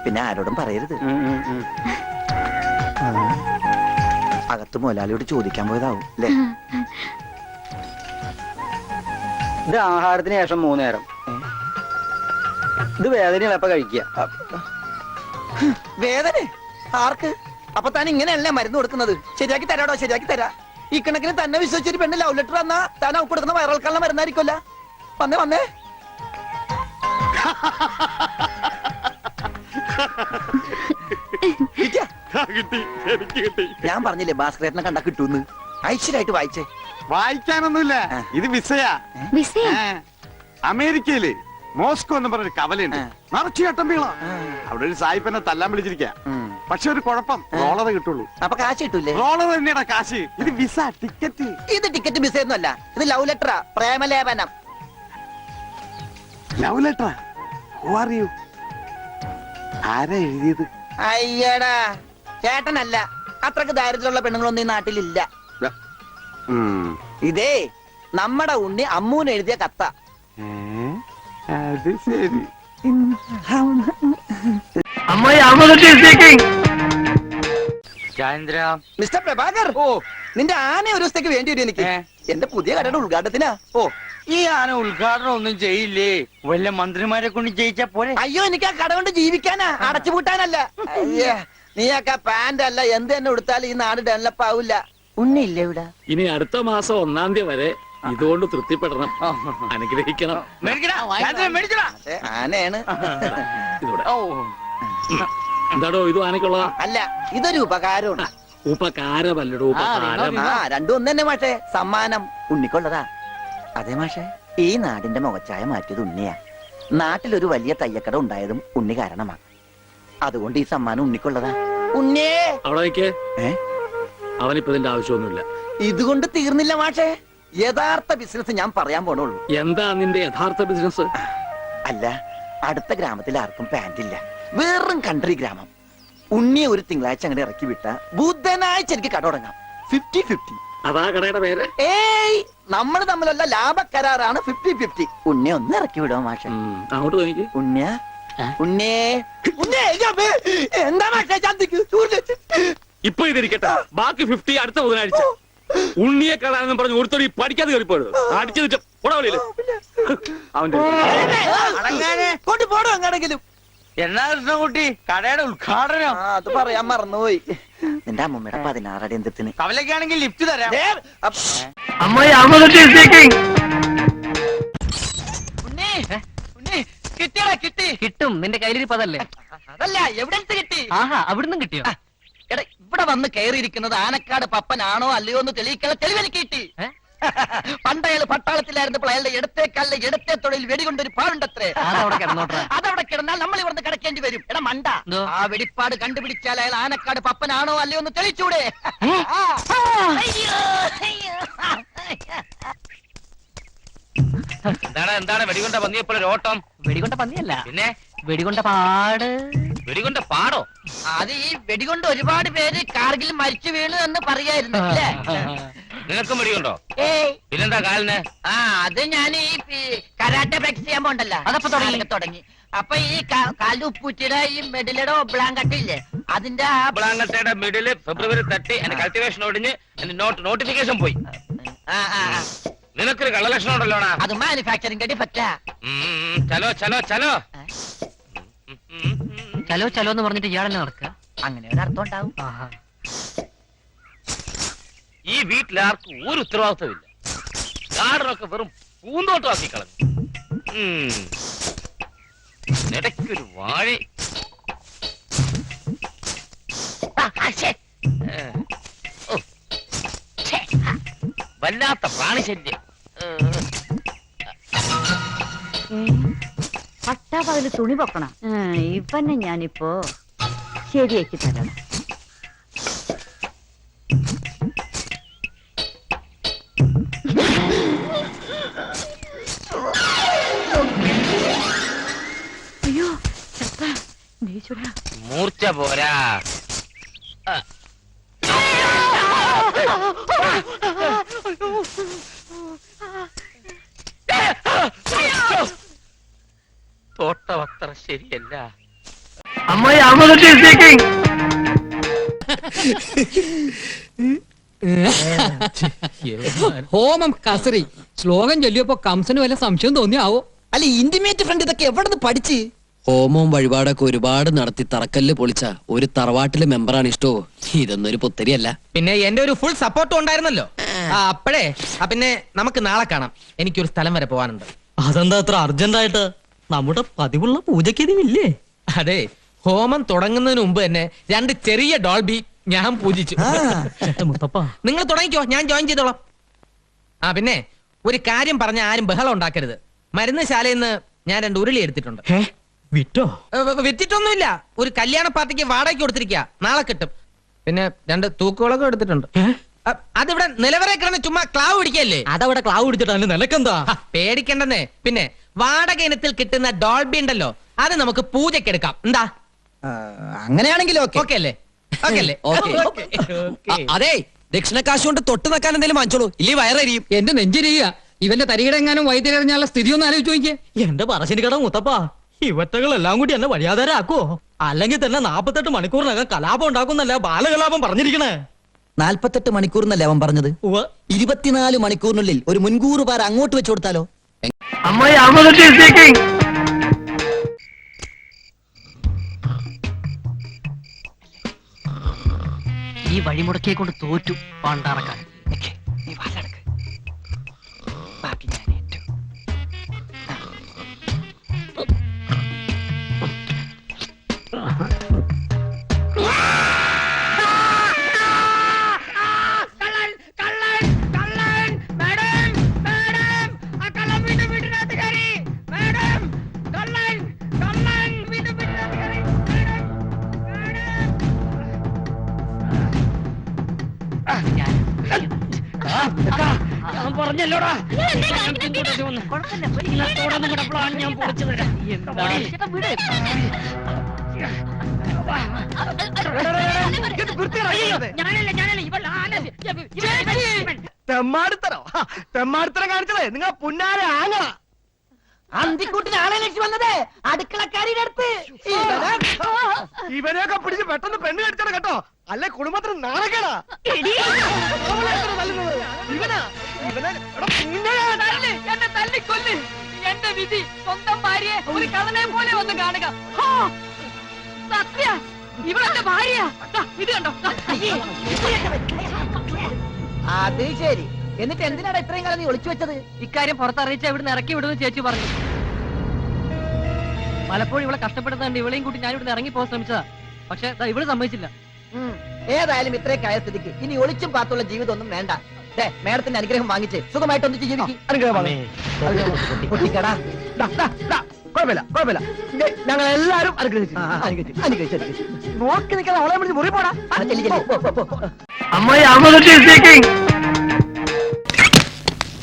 പിന്നെ ആരോടും പറയരുത്. അകത്ത് മുതലാളിയോട് ചോദിക്കാൻ പോയതാവും അല്ലേ? ഇത് ആഹാരത്തിന് ശേഷം 3 നേരം. ഇത് വേദനയാണ് എപ്പ കഴിക്കുക. വേദന ആർക്ക്? അപ്പൊ താൻ ഇങ്ങനെയല്ലേ മരുന്ന് കൊടുക്കുന്നത്? ശരിയാക്കി തരാടോ, ശരിയാക്കി തരാ. ഈ കണക്കിന് തന്നെ വിശ്വസിച്ചൊരു പെണ്ണ് ലവ് ലെറ്റർ തന്നാ താൻ അവർക്ക് കൊടുക്കുന്ന വയറിളക്കാനുള്ള മരുന്നായിരിക്കുമല്ല. വന്നേ വന്നേ. ഞാൻ പറഞ്ഞില്ലേ ഭാസ്കരേട്ടനെ കണ്ടാ കിട്ടൂന്ന്. ഐശ്വര്യമായിട്ട് വായിച്ചേ. വായിക്കാനൊന്നുമില്ല, ഇത് വിസയാ. അമേരിക്കയില് മോസ്കോ എന്ന് പറഞ്ഞൊരു കവലയുണ്ട്. നിറച്ചു ചട്ടമ്പികള. അവിടെ ഒരു സായിപ്പനെ തല്ലാൻ വിളിച്ചിരിക്ക. പക്ഷെ ഒരു കുഴപ്പം, റോളർ കിട്ടുള്ളൂ. അപ്പൊ കാശ് കിട്ടൂലേ? റോളർ തന്നെയാണ് കാശ്. ഇത് വിസ, ടിക്കറ്റ്. ഇത് ടിക്കറ്റ് വിസ ഒന്നും അല്ല. ഇത് ലവ് ലെറ്ററാ, പ്രേമലേപനം. ലവ് ലെറ്ററാ? Who are you? ആരാ എഴുതിയത്? അയ്യടാ ചേട്ടനല്ല. അത്രക്ക് ദാരിദ്ര്യമുള്ള പെണ്ണുങ്ങളൊന്നും ഈ നാട്ടിലില്ല. ഇതേ നമ്മുടെ ഉണ്ണി അമ്മൂന് എഴുതിയ കത്ത. അത് ശരി. മിസ്റ്റർ പ്രഭാകർ, നിന്റെ ആന ഒരു ദിവസത്തേക്ക് വേണ്ടി വരും എനിക്ക്. എന്റെ പുതിയ കടയുടെ ഉദ്ഘാടനത്തിനാ. ഈ ആന ഉദ്ഘാടനം ഒന്നും ചെയ്യില്ലേ? വല്ല മന്ത്രിമാരെ കൊണ്ട് ജയിച്ചാ പോലെ. അയ്യോ, എനിക്ക് ആ കട കൊണ്ട് ജീവിക്കാനാ, അടച്ചുപൂട്ടാനല്ല. നീയൊക്കെ പാന്റ് അല്ല എന്ത് തന്നെ കൊടുത്താലും ഈ നാട് ഡെവലപ്പ് ആവില്ല. ഉണ്ണിയില്ലേ ഇവിടെ? ഇനി അടുത്ത മാസം 1-ാം തീയതി വരെ ഇതുകൊണ്ട് തൃപ്തിപ്പെടണം, അനുഗ്രഹിക്കണം. ആനയാണ്. എന്താടോ ഇത് ആനക്കുള്ള? അല്ല, ഇതൊരു ഉപകാരമാണ്. ഉപകാരമല്ലടോ, ഉപകാരം. രണ്ടും ഒന്ന് തന്നെ മാഷേ. സമ്മാനം ഉണ്ണിക്കൊള്ളതാ. അതെ മാഷേ, ഈ നാടിന്റെ മുഖച്ചായ മാറ്റിയത് ഉണ്ണിയാ. നാട്ടിലൊരു വലിയ തയ്യക്കട ഉണ്ടായതും ഉണ്ണി കാരണമാ. അതുകൊണ്ട് ഈ സമ്മാനം ഉണ്ണിക്കൊള്ളതാ. ഉണ്ണിയേ അവിടെ നിൽക്കേ. അവനിപ്പോ ഇതിന്റെ ആവശ്യമൊന്നുമില്ല. ഇതുകൊണ്ട് തീർന്നില്ല മാഷേ. യഥാർത്ഥ ബിസിനസ് ഞാൻ പറയാൻ പോണുള്ളൂ. എന്താ നിന്റെ യഥാർത്ഥ ബിസിനസ്? അല്ല, അടുത്ത ഗ്രാമത്തിൽ ആർക്കും പാന്റ് ഇല്ല. വെറും കൺട്രി ഗ്രാമം. ഉണ്ണിയെ ഒരു തിങ്കളാഴ്ച അങ്ങനെ ഇറക്കി വിട്ട ബുധനാഴ്ച എനിക്ക് കട തുടങ്ങാം. 50-50. അതാ കടയുടെ പേര്? ഏയ്, നമ്മൾ തമ്മിലുള്ള ലാഭക്കരാറാണ് 50-50. ഉണ്ണിയെ ഒന്ന് ഇറക്കി വിടുമോ മാഷ? അങ്ങോട്ട് തോന്നിക്ക്. ഉണ്ണിയ ഉണ്ണിയേ എന്താ മാഷേ? ഇപ്പൊ ഇതിരിക്കട്ടെ, ബാക്കി 50 അടുത്ത ബുധനാഴ്ച. ഉണ്ണിയെ കാണാനെന്നും പറഞ്ഞു ഒരുത്തോടി പഠിക്കാതെ കയറിപ്പോയത് അടിച്ചു അവന്റെ കൊണ്ടുപോടും എങ്ങനെങ്കിലും. എന്നാ കൃഷ്ണൻകുട്ടി കടയുടെ ഉദ്ഘാടനം? അത് പറയാൻ മറന്നുപോയി. നിന്റെ അമ്മൂമ്മയുടെ 16 എന്തിന് കവലൊക്കെയാണെങ്കിൽ ലിഫ്റ്റ് തരാം. കിട്ടിയടാ കിട്ടി. കിട്ടും, നിന്റെ കയ്യിലിരിപ്പതല്ലേ? അതല്ല എവിടെന്ത് കിട്ടി? ആഹാ, അവിടുന്ന് കിട്ടിയോ? എടാ ഇവിടെ വന്ന് കയറിയിരിക്കുന്നത് ആനക്കാട് പപ്പനാണോ അല്ലയോ എന്ന് തെളിയിക്കാനുള്ള തെളിവെനിക്ക് കിട്ടി. പണ്ടയാള് പട്ടാളത്തിലായിരുന്നപ്പോൾ അയാളുടെ ഇടത്തെ തൊഴിൽ വെടികൊണ്ടൊരു പാടുണ്ടത്രേ. അതവിടെ കിടന്നാൽ നമ്മൾ ഇവിടുന്ന് കിടക്കേണ്ടി വരും. എടാ മണ്ട, ആ വെടിപ്പാട് കണ്ടുപിടിച്ചാൽ അയാൾ ആനക്കാട് പപ്പനാണോ അല്ലയോ എന്ന് തെളിയിച്ചൂടെ? എന്താണ് വെടികൊണ്ട പന്നിയപ്പോഴൊരു ഓട്ടം? വെടികൊണ്ട പന്നിയല്ല, പിന്നെ വെടികൊണ്ട പാട്. വെടികൊണ്ട പാടോ? അത് ഈ വെടികൊണ്ട് ഒരുപാട് പേര് കാർഗിൽ മരിച്ചു വീണു എന്ന് പറയായിരുന്നു അല്ലേ? നിനക്കും വെടികൊണ്ടോ? ഏയ് പിന്നെന്താ കാലിന്? അത് ഞാൻ ഈ കരാട്ടെ പ്രാക്ടീസ് ചെയ്യാൻ പോണ്ടല്ലോ, അതപ്പോ തുടങ്ങി. അപ്പൊ ഈ കാലുപ്പൂറ്റിയുടെ ഈ മെഡിലയുടെ ബ്ലാങ്കട്ട് ഇല്ലേ, അതിന്റെ ബ്ലാങ്കട്ടയുടെ മിഡില് February 30 എന്റെ കൾട്ടിവേഷൻ ഒടിഞ്ഞ് എന്റെ നോട്ടിഫിക്കേഷൻ പോയി. നിനക്കൊരു കള്ളലക്ഷണം ഉണ്ടല്ലോടാ. അത് മാനുഫാക്ചറിംഗ് ഡിഫക്റ്റാ. ചലോ ചലോ ചലോ ചലോ ചലോ എന്ന് പറഞ്ഞിട്ട് ഇയാളെന്നെ നടക്കുക, അങ്ങനെ ഒരു അർത്ഥം ഉണ്ടാവും. ഈ വീട്ടിലാർക്കും ഒരു ഉത്തരവാദിത്വമില്ല. ഗാർഡനൊക്കെ വെറും പൂന്തോട്ടമാക്കി കളഞ്ഞു. ഇടയ്ക്കൊരു വാഴ. വല്ലാത്ത പ്രാണിശല്യം. പട്ടാപകല് തുണി പൊക്കണം. ഇവന്നെ ഞാനിപ്പോ ശരിയാക്കി തരണം. അയ്യോ മൂർച്ച പോരാ. തോട്ടം അത്ര ശരിയല്ല. ഹോമം കസറി ശ്ലോകം ചൊല്ലിയപ്പോ കംസന് വല്ല സംശയം തോന്നിയാവോ? അല്ല ഇന്റിമേറ്റ് ഫ്രണ്ട് ഇതൊക്കെ എവിടെ പഠിച്ച്? ഹോമവും വഴിപാടൊക്കെ ഒരുപാട് നടത്തി തറക്കല്ല് പൊളിച്ച ഒരു തറവാട്ടിലെ മെമ്പറാണ് ഇഷ്ടോ. ഇതൊന്നും ഒരു പുത്തരിയല്ല. പിന്നെ എന്റെ ഒരു ഫുൾ സപ്പോർട്ടും ഉണ്ടായിരുന്നല്ലോ. അപ്പഴേ പിന്നെ നമുക്ക് നാളെ കാണാം. എനിക്കൊരു സ്ഥലം വരെ പോവാനുണ്ട്. അതെന്താ അത്ര അർജന്റായിട്ട്? നമ്മുടെ പതിവുള്ള പൂജക്കിതില്ലേ? അതെ, ഹോമം തുടങ്ങുന്നതിന് മുമ്പ് തന്നെ 2 ചെറിയ ഡോൾബി ഞാൻ പൂജിച്ചു. നിങ്ങൾ തുടങ്ങിക്കോ, ഞാൻ ജോയിൻ ചെയ്തോളാം. പിന്നെ ഒരു കാര്യം പറഞ്ഞ ആരും ബഹളം ഉണ്ടാക്കരുത്. മരുന്ന് ശാലയിൽ നിന്ന് ഞാൻ 2 ഉരുളി എടുത്തിട്ടുണ്ട്. വിറ്റോ? വിറ്റിട്ടൊന്നുമില്ല, ഒരു കല്യാണ പാർട്ടിക്ക് വാടകയ്ക്ക് കൊടുത്തിരിക്കുക, നാളെ കിട്ടും. പിന്നെ 2 തൂക്കുകളൊക്കെ എടുത്തിട്ടുണ്ട്. അതിവിടെ നിലവറെ കിടന്ന് ചുമ്മാ ക്ലാവ് പിടിക്കല്ലേ? അതവിടെ ക്ലാവ് പിടിച്ചിട്ട് നിലക്കെന്താ? പേടിക്കണ്ടെന്നേ. പിന്നെ വാടക ഇനത്തിൽ കിട്ടുന്ന ഡോൾബി ഉണ്ടല്ലോ, അത് നമുക്ക് പൂജയ്ക്ക് എടുക്കാം. എന്താ? അങ്ങനെയാണെങ്കിൽ ഓക്കെ അല്ലേ? അതെ, ദക്ഷിണക്കാശ് കൊണ്ട് തൊട്ട് വെക്കാൻ എന്തെങ്കിലും വാങ്ങിച്ചോളൂ, ഇല്ലേ വയറരിയും. എന്റെ നെഞ്ചിരിയ ഇവന്റെ തരികിടെങ്ങാനും വൈദ്യരറിഞ്ഞാലുള്ള സ്ഥിതി ഒന്ന് ആലോചിച്ച് നോക്കിയേ. എന്റെ പറശ്ശിനി കട മുത്തപ്പാ, ഇവറ്റകളെല്ലാം കൂടി എന്നെ വഴിയാധാരാക്കുവോ? അല്ലെങ്കിൽ തന്നെ 48 മണിക്കൂറിനകം കലാപം ഉണ്ടാക്കുന്നല്ല ബാലകലാപം പറഞ്ഞിരിക്കണേ. 48 മണിക്കൂറിനല്ലേ അവൻ പറഞ്ഞത്? 24 മണിക്കൂറിനുള്ളിൽ ഒരു മുൻകൂർ പാര അങ്ങോട്ട് വെച്ചു കൊടുത്താലോ? ഈ വഴിമുടക്കിയെ കൊണ്ട് തോറ്റു പണ്ടാറക്കാൻ. നീ വാലടക്ക്, ബാക്കി ഞാൻ ഏറ്റു. ഞാൻ പറഞ്ഞല്ലോടാ, ഞാൻ പൊളിച്ചു തരാം. തെമ്മാടിത്തരം കാണിച്ചതേ നിങ്ങൾ പുന്നാരെ ആങ്ങ. അന്തിക്കൂട്ടിന് ആളെ ലക്ഷ്യം വന്നത് അടുക്കളക്കാരിയുടെ അടുത്ത്. ഇവനെയൊക്കെ പിടിച്ച് പെട്ടെന്ന് പെണ്ണ് കടിച്ചോ കേട്ടോ, അല്ലെ കുടുംബത്തിന് നാണക്കേടാ. ഇവനാ എന്നെ തല്ലിക്കൊല്ല്. എന്റെ വിധി സ്വന്തം ഭാര്യയെ ഒരു കള്ളനെ പോലെ വന്ന് കാണുക. സത്യ ഇവളെന്റെ ഭാര്യ. ഇത് കണ്ടോ? അത് ശരി. എന്നിട്ട് എന്തിനാണ് ഇത്രയും കാലം നീ ഒളിച്ചു വെച്ചത്? ഇക്കാര്യം പുറത്തറിയിച്ച ഇവിടുന്ന് ഇറക്കി വിടുമെന്ന് ചേച്ചി പറഞ്ഞു. പലപ്പോഴും ഇവളെ കഷ്ടപ്പെടുന്നുണ്ട്. ഇവളെയും കൂട്ടി ഞാൻ ഇവിടുന്ന് ഇറങ്ങി പോകാൻ ശ്രമിച്ചതാ. പക്ഷെ ഇവള് സമ്മതിച്ചില്ല. ഏതായാലും ഇത്രയൊക്കെ ആയ സ്ഥിതിക്ക് ഇനി ഒളിച്ചും പാത്തുള്ള ജീവിതം ഒന്നും വേണ്ട. മേഡത്തിന്റെ അനുഗ്രഹം വാങ്ങിച്ച് സുഖമായിട്ട് ഒന്നിച്ച് ജീവിക്കും. കുട്ടിക്കടാ കുഴപ്പമില്ല കുഴപ്പമില്ല, ഞങ്ങൾ എല്ലാരും അനുഗ്രഹിച്ചു. നോക്കി നിൽക്കാതെ അവളെ വിളിച്ച് മുറി പോടാ.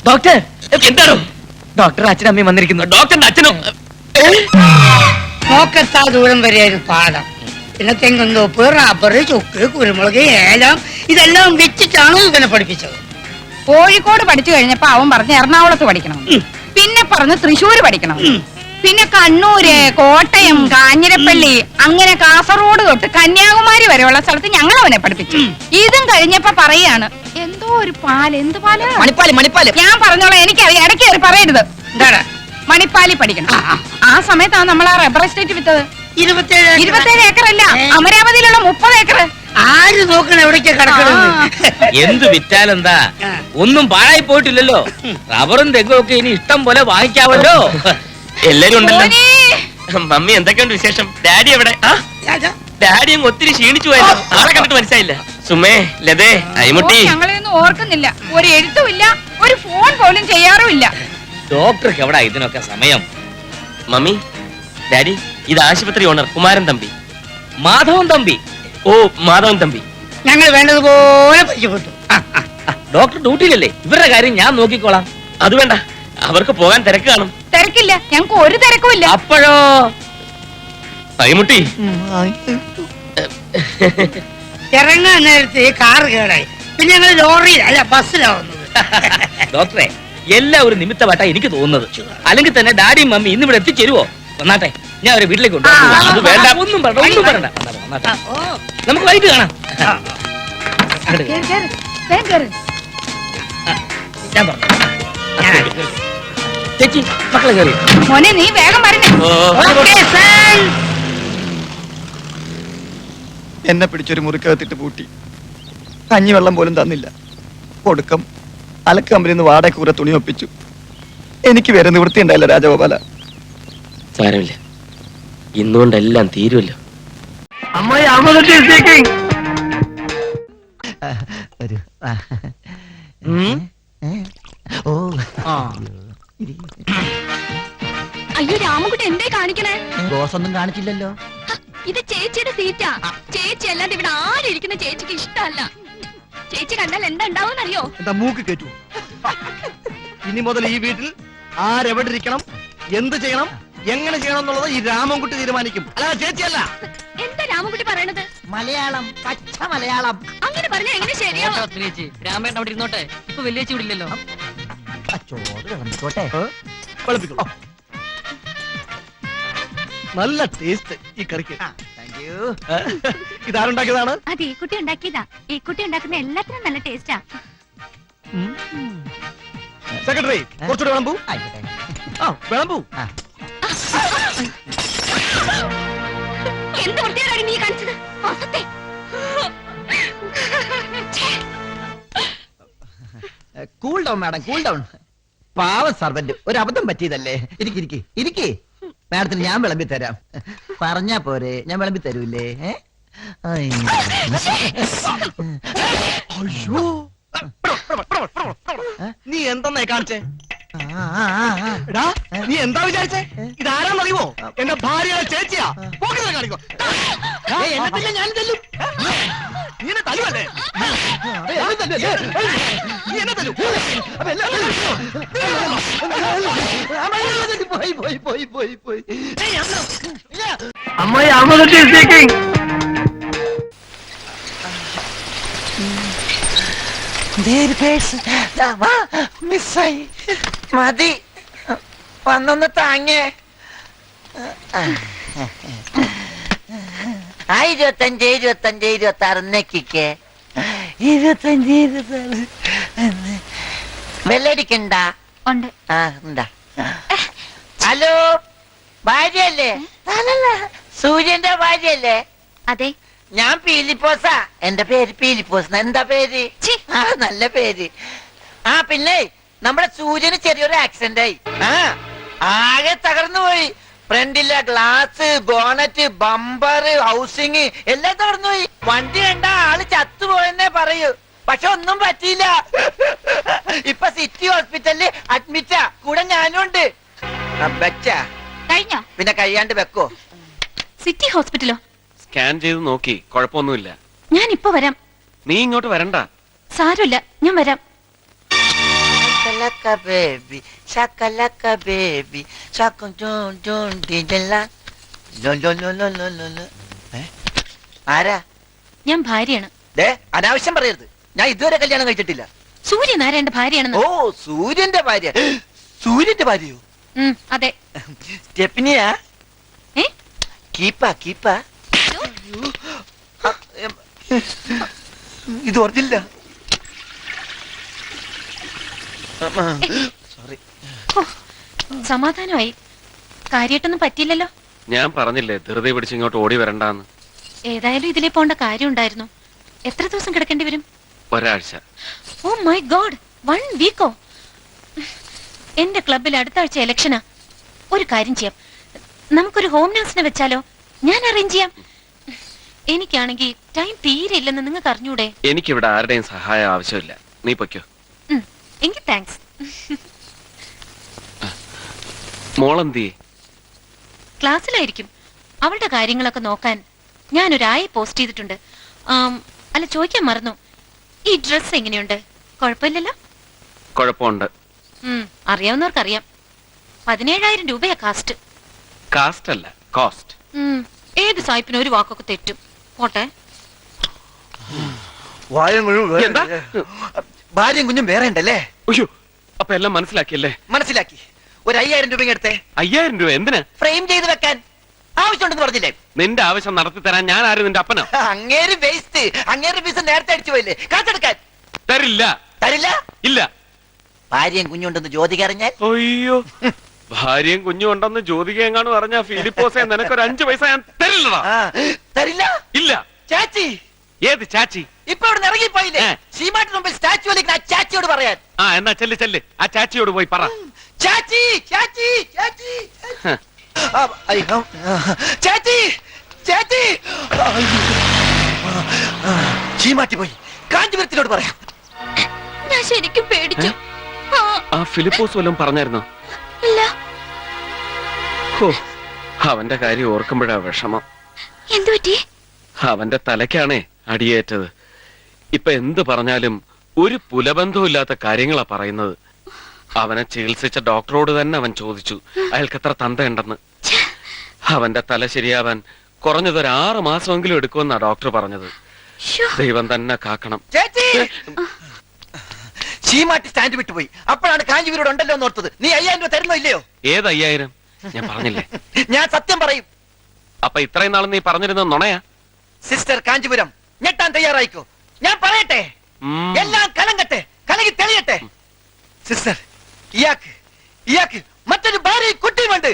ഡോക്ടർ എന്താണോ? ഡോക്ടർ അച്ഛനും അമ്മയും വന്നിരിക്കുന്നു. ഡോക്ടറിന്റെ അച്ഛനും നോക്കെത്താ ദൂരം വരെ ഒരു പാടം, പിന്നെ തെങ്ങുന്തോപ്പ്, റബ്ബർ, ചുക്ക്, കുരുമുളക്, ഏലം ഇതെല്ലാം വെച്ചിട്ടാണ് ഇവനെ പഠിപ്പിച്ചത്. കോഴിക്കോട് പഠിച്ചു കഴിഞ്ഞപ്പോ അവൻ പറഞ്ഞ് എറണാകുളത്ത് പഠിക്കണം, പിന്നെ പറഞ്ഞ് തൃശ്ശൂര് പഠിക്കണം, പിന്നെ കണ്ണൂര്, കോട്ടയം, കാഞ്ഞിരപ്പള്ളി, അങ്ങനെ കാസർഗോഡ് തൊട്ട് കന്യാകുമാരി വരെയുള്ള സ്ഥലത്ത് ഞങ്ങൾ അവനെ പഠിപ്പിച്ചു. ഇതും കഴിഞ്ഞപ്പോ പറയാണ് എന്തോ ഒരു പാല്, എന്ത് പാല്? മണിപ്പാല്. മണിപ്പാല് ഞാൻ പറഞ്ഞോളാം, എനിക്കറിയാം, ഇടയ്ക്ക് കയറി പറയരുത്. മണിപ്പാലി പഠിക്കണം. ആ സമയത്താണ് നമ്മൾ ആ റബ്ബർ എസ്റ്റേറ്റ് വിറ്റത്. 27 ഏക്കറല്ല, അമരാവതിയിലുള്ള 30 ഏക്കർ. ആര് നോക്കണം എവിടേക്കാ കിടക്കണമെന്ന്? എന്ത് വിറ്റാലെന്താ, ഒന്നും പാഴായി പോയിട്ടില്ലല്ലോ. റബ്ബറും തെങ്ങും ഒക്കെ ഇനി ഇഷ്ടം പോലെ വാങ്ങിക്കാവല്ലോ. എല്ലാരും ഉണ്ടല്ലോ. മമ്മി എന്തൊക്കെയുണ്ട് വിശേഷം? ഡാഡി എവിടെ? ഡാഡി അങ്ങ് ഒത്തിരി ക്ഷീണിച്ചു പോയല്ലോ. ആളെ കണ്ടിട്ട് മനസ്സിലായില്ല. സുമേ, ലതേ, അയ്മുട്ടി, ഞങ്ങളെയൊന്നും ഓർക്കുന്നില്ല. ഒരു എഴുത്തുമില്ല, ഒരു ഫോൺ പോലും ചെയ്യാറുമില്ല. ഡോക്ടർക്ക് എവിടെ ഇതിനൊക്കെ സമയം? മമ്മി, ഡാഡി, ഇത് ആശുപത്രി ഓണർ കുമാരൻ തമ്പി. മാധവൻ തമ്പി. ഓ, മാധവൻ തമ്പി. ഞങ്ങൾ വേണ്ടതുപോലെ പരിചയപ്പെട്ടു. ഡോക്ടർ ഡ്യൂട്ടിയിലല്ലേ, ഇവരുടെ കാര്യം ഞാൻ നോക്കിക്കോളാം. അത് വേണ്ട, അവർക്ക് പോകാൻ തിരക്ക് കാണും. തിരക്കില്ല, ഞങ്ങൾക്ക് ഒരു തിരക്കുമില്ല. അപ്പോഴോ അയ്മുട്ടി, ഇറങ്ങാൻ നേരത്തെ കാറ് കേടായി, പിന്നെ ഞങ്ങൾ ലോറിയിൽ അല്ല ബസ്സിലാവുന്നത്. ഡോക്ടറെ, എല്ലാം ഒരു നിമിത്തമായിട്ടാ എനിക്ക് തോന്നുന്നത്. അല്ലെങ്കിൽ തന്നെ ഡാഡിയും മമ്മി ഇന്ന് ഇവിടെ എത്തിച്ചേരുവോ? വന്നാട്ടെ, ഞാൻ അവരെ വീട്ടിലേക്ക് കൊണ്ടുപോകാം. അത് വേണ്ട, ഒന്നും പറയണ്ട, ഒന്നും പറയണ്ട. വന്നാട്ടെ, നമുക്ക് വൈകിട്ട് കാണാം. ഞാൻ പറഞ്ഞു ചേച്ചി, മക്കളെ കയറി. മോനെ, നീ വേഗം പറഞ്ഞേ. എന്നെ പിടിച്ചൊരു മുറിക്കകത്തിട്ട് പൂട്ടി. കഞ്ഞിവെള്ളം പോലും തന്നില്ല. കൊടുക്കം അലക്ക് കമ്പനിയിൽ നിന്ന് വാടക കൂറെ തുണി ഒപ്പിച്ചു. എനിക്ക് വേറെ നിവൃത്തി ഉണ്ടായില്ല രാജഗോപാല. സാരമില്ല, ഇന്നുകൊണ്ടെല്ലാം തീരുമല്ലോ. അയ്യോ രാമൻകുട്ടി, എന്തേ കാണിക്കണേ? ദോഷൊന്നും കാണിച്ചില്ലല്ലോ. ഇത് ചേച്ചിയുടെ സീറ്റാ. ചേച്ചി അല്ലാതെ ഇവിടെ ആരും ഇരിക്കുന്ന ചേച്ചിക്ക് ഇഷ്ടമല്ല. ചേച്ചി കണ്ടാൽ എന്താ ഉണ്ടാവുമെന്നറിയോ? എന്താ മൂക്ക് കേട്ടു? ഇനി മുതൽ ഈ വീട്ടിൽ ആരെവിടെ ഇരിക്കണം, എന്ത് ചെയ്യണം, എങ്ങനെ ചെയ്യണം എന്നുള്ളത് ഈ രാമൻകുട്ടി തീരുമാനിക്കും, അല്ല ചേച്ചിയല്ല. എന്താ രാമൻകുട്ടി പറയണത്? മലയാളം, പച്ച മലയാളം. അങ്ങനെ പറഞ്ഞാ എങ്ങനെ ശരിയാവും? രാമേട്ടൻ അവിടെ ഇരുന്നോട്ടെ, ഇപ്പൊ വലിയ ചൂടില്ലല്ലോ. വെളുപ്പിക്കോ. നല്ല ടേസ്റ്റ് ഈ കറിക്ക്. ഇതാരുണ്ടാക്കിയതാണ്? അത് ഈ കുട്ടി ഉണ്ടാക്കിയതാ. ഈ കുട്ടി ഉണ്ടാക്കുന്ന എല്ലാത്തിനും നല്ല ടേസ്റ്റാ. സെക്രട്ടറി, കുറച്ചുകൂടെ വിളമ്പൂ. വിളമ്പൂ. എന്ത് വൃത്തിയാണ് നീ കാണിച്ചത്? Cool down madam, cool down. പാവം സർവന്റ്, ഒരു അബദ്ധം പറ്റിയതല്ലേ. ഇരിക്കേ മാഡത്തിന് ഞാൻ വിളമ്പി തരാം. പറഞ്ഞാ പോരെ, ഞാൻ വിളമ്പി തരൂല്ലേ? അയ്യോ, നീ എന്തെന്നാ കാണിച്ചേ? നീ എന്താ വിചാരിച്ചേ? ഇതാരാന്നറിയുമോ? എന്റെ ഭാര്യ ചേച്ചിയാ. കാണിക്കോ, ഞാൻ തല്ലും. നീ എന്നെ തല്ലുവല്ലേ? നീ എന്നെ തല്ലു. പോയി. മിസ്സായി. മതി, വന്നൊന്ന് താങ്ങേ. 25, 26 നെക്കിക്ക് 25. വെള്ളടിക്കണ്ട? ഉണ്ട്. ഉണ്ടാ. ഹലോ, ഭാര്യയല്ലേ? സൂര്യന്റെ ഭാര്യയല്ലേ? അതെ. ഞാൻ പീലിപ്പോസാ. എന്റെ പേര് പീലിപ്പോസ്. എന്താ പേര്? ആ നല്ല പേര്. ആ പിന്നെ നമ്മുടെ സൂര്യന് ചെറിയൊരു ആക്സിഡന്റ് ആയി. ആ ആകെ തകർന്നു പോയി. ഫ്രണ്ടിലെ ഗ്ലാസ്, ബോണറ്റ്, ബമ്പർ, ഹൗസിങ് എല്ലാം തകർന്നു പോയി. വണ്ടി കണ്ട ആള് ചത്തുപോയെന്നേ പറയൂ. പക്ഷെ ഒന്നും പറ്റിയില്ല. ഇപ്പൊ സിറ്റി ഹോസ്പിറ്റലില് അഡ്മിറ്റാ. കൂടെ ഞാനും ഉണ്ട്. വെച്ചാ കഴിഞ്ഞോ? പിന്നെ കഴിയാണ്ട് വെക്കോ? സിറ്റി ഹോസ്പിറ്റലോ? സ്കാൻ ചെയ്ത് നോക്കി, കുഴപ്പമൊന്നുമില്ല. ഞാൻ ഇപ്പൊ വരാം. നീ ഇങ്ങോട്ട് വരണ്ട. സാരമില്ല, ഞാൻ വരാം. Shakalaka baby, shakalaka baby, shakon don don dindela, lo lo lo lo lo lo lo. ആരാ? ഞാൻ ഭാര്യയാണ്. ദേ അനാവശ്യം പറയരുത്. ഞാൻ ഇതുവരെ കല്യാണം കഴിച്ചിട്ടില്ല. സൂര്യനാരായണന്റെ ഭാര്യയാണെന്ന്. ഓ സൂര്യന്റെ ഭാര്യ. സൂര്യന്റെ ഭാര്യയോ? അതെ. സ്റ്റെപ്പിനിയാ? കീപ്പാ കീപ്പാ. ഇത് ഓർജില്ല. സോറി. സമാധാനമായി. കാര്യമായിട്ടൊന്നും പറ്റിയില്ലല്ലോ. ഞാൻ പറഞ്ഞില്ലേ ധൃതി പിടിച്ച് ഇങ്ങോട്ട് ഓടി വരണ്ടാന്ന്. ഏതായാലും ഇതിലേ പോണ്ട കാര്യം ഉണ്ടായിരുന്നു. എത്ര ദിവസം കിടക്കേണ്ടി വരും? ഒരാഴ്ച. ഓ മൈ ഗോഡ്, 1 വീക്കോ? എന്റെ ക്ലബിൽ അടുത്ത ആഴ്ച ഇലക്ഷനാ. ഒരു കാര്യം ചെയ്യാം, നമുക്കൊരു ഹോം നഴ്സിനെ വെച്ചാലോ? ഞാൻ അറേഞ്ച് ചെയ്യാം. എനിക്കാണെങ്കിൽ ടൈം തീരെ ഇല്ലെന്ന് നിങ്ങൾക്ക് അറിഞ്ഞൂടെ? എനിക്കിവിടെ ആരുടെയും സഹായം ആവശ്യമില്ല. നീ പൊയ്ക്കോ. എങ്കിൽ താങ്ക്സ്. മോളെന്തി? ക്ലാസ്സിലായിരിക്കും. അവളുടെ കാര്യങ്ങളൊക്കെ നോക്കാൻ ഞാനൊരായി പോസ്റ്റ് ചെയ്തിട്ടുണ്ട്. അല്ല, ചോദിക്കാൻ മറന്നു, ഈ ഡ്രസ് എങ്ങനെയുണ്ട്? കുഴപ്പമില്ലല്ലോ? കുഴപ്പമുണ്ട്. അറിയാവുന്നവർക്കറിയാം. 17,000 രൂപയാ കാസ്റ്റ്. കാസ്റ്റ് അല്ല, കോസ്റ്റ്. ഏത് സായിപ്പിനും ഒരു വാക്കൊക്കെ തെറ്റും. പോട്ടെ. ഭാര്യയും കുഞ്ഞും വേറെ ഉണ്ടല്ലേ? അപ്പൊ എല്ലാം മനസ്സിലാക്കിയല്ലേ? മനസ്സിലാക്കി. ഒരു 5,000 രൂപ എടുത്തേ. 5,000 രൂപ എന്തിനാ? ഫ്രെയിം ചെയ്ത് വെക്കാൻ. ആവശ്യമുണ്ടെന്ന് പറഞ്ഞില്ലേ? നിന്റെ ആവശ്യം നടത്തി തരാൻ ഞാൻ ആരും നിന്റെ അപ്പനോ? അങ്ങേര് വേസ്റ്റ്. അങ്ങേര് പീസ് നേരത്തെ അടിച്ചു പോയില്ലേ? കാത്തെടുക്കാൻ തരില്ല. തരില്ല? ഇല്ല. ഭാര്യയും കുഞ്ഞുണ്ടെന്ന് ജ്യോതിക അറിഞ്ഞാൽ? അയ്യോ, ഭാര്യയും കുഞ്ഞും ഉണ്ടെന്ന് ജ്യോതിക എങ്ങാണ് പറഞ്ഞ ഫിലിപ്പോസെ നിനക്കൊരു 5 പൈസ ഞാൻ തരില്ലടാ. തരില്ല? ഇല്ല. ചാച്ചി? ഏത് ചാച്ചി? ഇപ്പൊ ഇവിടെ ഇറങ്ങിപ്പോയില്ലേ? ശീമാട്ടിന് മുമ്പിൽ സ്റ്റാച്ചു വലിക്കുന്ന ആ ചാച്ചിയോട് പറയാൻ. എന്നാ ചെല്ല് ചെല്ല്, ആ ചാച്ചിയോട് പോയി പറ. ചാച്ചി ചാച്ചി ചാച്ചി ചാച്ചി ചാച്ചി. ശീമാട്ടി പോയി. കാഞ്ചീപുരത്തിനോട് പറയാം. ഞാൻ ശരിക്കും പേടിച്ചു. ആ ഫിലിപ്പോസ് വല്ലതും പറഞ്ഞായിരുന്നോ? ഇല്ല. അവന്റെ കാര്യം ഓർക്കുമ്പോഴാ വിഷമം. എന്തു പറ്റി? അവന്റെ തലയ്ക്കാണേ അടിയേറ്റത്. ഇപ്പൊ എന്ത് പറഞ്ഞാലും ഒരു പുലബന്ധവും ഇല്ലാത്ത കാര്യങ്ങളാ പറയുന്നത്. അവനെ ചികിത്സിച്ച ഡോക്ടറോട് തന്നെ അവൻ ചോദിച്ചു അയാൾക്ക് എത്ര തന്തയുണ്ടെന്ന്. അവന്റെ തല ശരിയാവാൻ കുറഞ്ഞതൊരു 6 മാസമെങ്കിലും എടുക്കുമെന്നാ ഡോക്ടർ പറഞ്ഞത്. ദൈവം തന്നെ കാക്കണം. ശീമാട്ടി സ്റ്റാൻഡ് വിട്ടുപോയി. അപ്പോഴാണ് കാഞ്ചീപുരോട് ഉണ്ടല്ലോ എന്ന് ഓർത്തത്. നീ 5,000 രൂപ തരുന്നോ ഇല്ലയോ? ഏത് 5,000? ഞാൻ പറഞ്ഞില്ലേ? ഞാൻ സത്യം പറയും. അപ്പൊ ഇത്രയും നാളും നീ പറഞ്ഞിരുന്ന നുണയാ? സിസ്റ്റർ കാഞ്ചീപുരം, ഞെട്ടാൻ തയ്യാറായിക്കോ. ഞാൻ പറയട്ടെ, എല്ലാം കലങ്കട്ടെ, കലങ്ങി തെളിയട്ടെ. സിസ്റ്റർ, ഇയാൾക്ക് മറ്റൊരു ഭാര്യ കുട്ടിയുമുണ്ട്.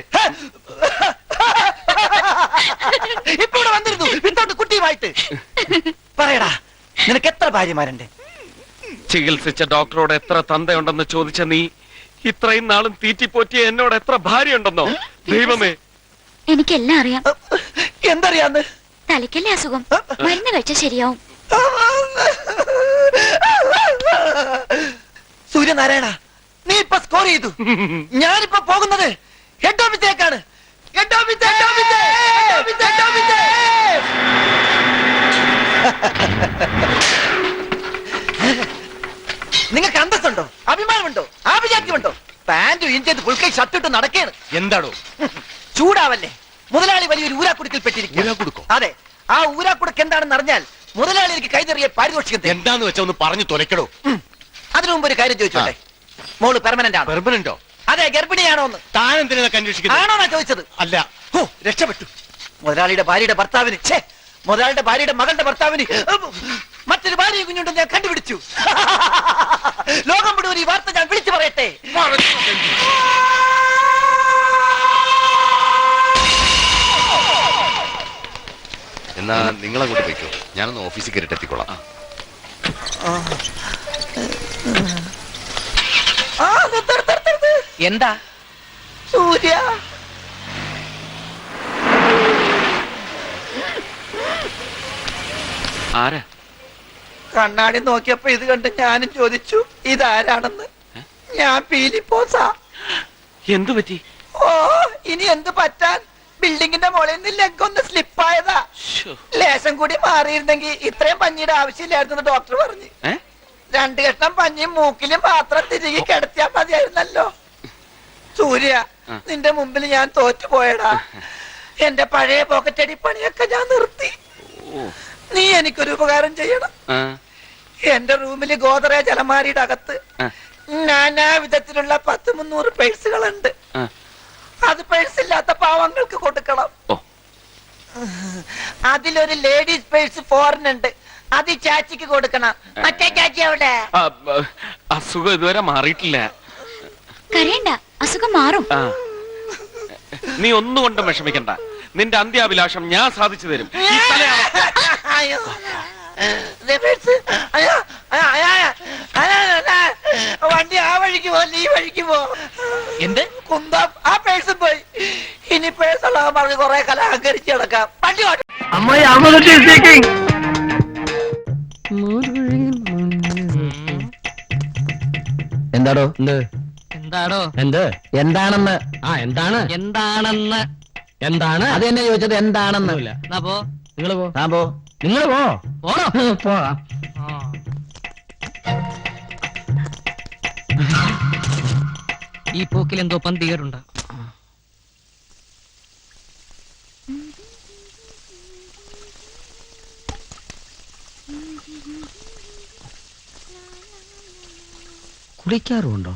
ഇപ്പൊ ഇവിടെ വന്നിരുന്നു വിത്തോട്ട് കുട്ടിയുമായിട്ട്. പറയടാ, നിനക്ക് എത്ര ഭാര്യമാരുണ്ട്? ചികിത്സിച്ച ഡോക്ടറോട് എത്ര തന്തയുണ്ടെന്ന് ചോദിച്ച നീ ഇത്രയും നാളും തീറ്റിപ്പോറ്റിയ എന്നോട് എത്ര ഭാര്യയുണ്ടെന്നോ? ദൈവമേ, എനിക്കെല്ലാം അറിയാം. എന്തറിയാന്ന്? തലയ്ക്കല്ലേ അസുഖം, മരുന്ന് കഴിച്ചാൽ ശരിയാവും. സൂര്യനാരായണ, നീ ഇപ്പൊ സ്കോർ ചെയ്തു. ഞാനിപ്പോ പോകുന്നത് ഹെഡ് ഓഫീസിലേക്കാണ്. Head office, head office, head office. നിങ്ങൾക്ക് അന്തസ്സുണ്ടോ? അഭിമാനമുണ്ടോ? ആഭിജാത്യമുണ്ടോ? പാന്റും ഇഞ്ചത് ഫുൾക്കൈ ഷർട്ടിട്ട് നടക്കേണ്. എന്താണോ? ചൂടാവല്ലേ? മുതലാളി വലിയൊരു ഊരാക്കുടുക്കിൽ പെട്ടിരിക്കും. അതെ, ആ ഊരാക്കുടുക്ക് എന്താണെന്ന് അറിഞ്ഞാൽ മുതലാളി എനിക്ക് കൈതറിയ പാരിതോഷികം എന്താന്ന് വെച്ചാ ഒന്ന് പറഞ്ഞു തുലക്കടോ. അതിനു മുമ്പ് ഒരു കാര്യം ചോദിച്ചോട്ടെ. മോള് പെർമനന്റ് ആണ്? പെർമനന്റോ? അതെ. ഗർഭിണിയാണോ എന്ന് താൻ എന്തിനൊക്കെ അന്വേഷിക്കുന്നത്? ആണോന്നാ ചോദിച്ചത്? അല്ല. രക്ഷപ്പെട്ടു. മുതലാളിയുടെ ഭാര്യയുടെ ഭർത്താവിന്, മുതലാളിയുടെ ഭാര്യയുടെ മകളുടെ ഭർത്താവിന് മറ്റൊരു ഭാര്യയും കുഞ്ഞുണ്ടെന്ന് ഞാൻ കണ്ടുപിടിച്ചു. ലോകം മുഴുവൻ ഈ വാർത്ത ഞാൻ വിളിച്ചു പറയട്ടെ. എന്നാ നിങ്ങളങ്ങോട്ട് പോയിക്കോ, ഞാനൊന്ന് ഓഫീസിൽ കയറിട്ട് എത്തിക്കോളാം. എന്താ സൂര്യ ആരാ? കണ്ണാടി നോക്കിയപ്പോ ഇത് കണ്ട് ഞാനും ചോദിച്ചു ഇതാരാണെന്ന്. ഞാൻ പീലിപ്പോസാ. എന്തു പറ്റി? ഓ ഇനി എന്ത് പറ്റാൻ, ബിൽഡിങ്ങിന്റെ മുകളിൽ നിന്ന് ലെഗ് ഒന്ന് സ്ലിപ്പായതാ. ലേശം കൂടി മാറിയിരുന്നെങ്കിൽ ഇത്രയും പഞ്ഞിയുടെ ആവശ്യമില്ലായിരുന്നു ഡോക്ടർ പറഞ്ഞു. 2 കഷ്ണം പഞ്ഞിയും മൂക്കിലും മാത്രം തിരികെ കിടത്തിയാ മതിയായിരുന്നല്ലോ. സൂര്യ, നിന്റെ മുമ്പിൽ ഞാൻ തോറ്റുപോയടാ. എന്റെ പഴയ പോക്കറ്റടി പണിയൊക്കെ ഞാൻ നിർത്തി. നീ എനിക്കൊരു ഉപകാരം ചെയ്യണം. എന്റെ റൂമില് ഗോദറേജ് അലമാരിയുടെ അകത്ത് നാനാ വിധത്തിലുള്ള 10-300 പേഴ്സുകളുണ്ട്. അത് പേഴ്സില്ലാത്ത പാവങ്ങൾക്ക് കൊടുക്കണം. അതിലൊരു ലേഡീസ് പേഴ്സ് ഫോറിനുണ്ട്, അത് ചാച്ചിക്ക് കൊടുക്കണം. മറ്റേ ചാച്ചി അവിടെ അസുഖം ഇതുവരെ മാറിയിട്ടില്ല. കരയണ്ട, അസുഖം മാറും. നീ ഒന്നുകൊണ്ടും വിഷമിക്കണ്ട, നിന്റെ അന്ത്യാഭിലാഷം ഞാൻ സാധിച്ചു തരും. ഈ തലയാണ്. അയ്യോ, അയ്യോ, വണ്ടി ആ വഴിക്ക് പോ, നീ വഴിക്ക് പോ. എന്ത് കുന്തം ആ പേഴ്സും പോയി. ഇനി പേഴ്സുള്ള പറഞ്ഞ് കുറെ കാലം അഹങ്കരിച്ച് കിടക്കാം. വണ്ടി എന്താടോ? എന്താടോ? എന്താണെന്ന്? എന്താണെന്ന് എന്താണ്? അത് തന്നെ ചോദിച്ചത്, എന്താണെന്ന്. നിങ്ങള് പോ. നിങ്ങൾ പോ. പോകാം. ഈ പോക്കിൽ എന്തോ പന്തികേടുണ്ട്. കുടിക്കാറുണ്ടോ?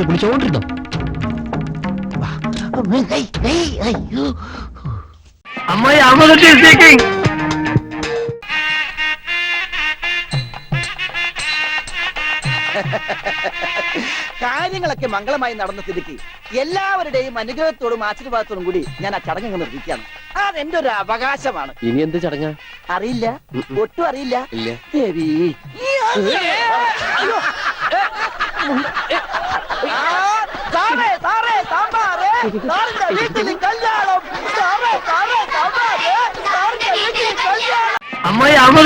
കുളിച്ചോണ്ടിരുന്നോ? കാര്യങ്ങളൊക്കെ മംഗളമായി നടന്ന സ്ഥിതിക്ക് എല്ലാവരുടെയും അനുഗ്രഹത്തോടും ആശീർവാദത്തോടും കൂടി ഞാൻ ആ ചടങ്ങ് നിർവഹിക്കുകയാണ്. അതെന്റെ ഒരു അവകാശമാണ്. ഇനി എന്ത് ചടങ്ങാ? അറിയില്ല, ഒട്ടും അറിയില്ല. ഇല്ല. ദേവി, വീട്ടിൽ കല്യാണം. അമ്മ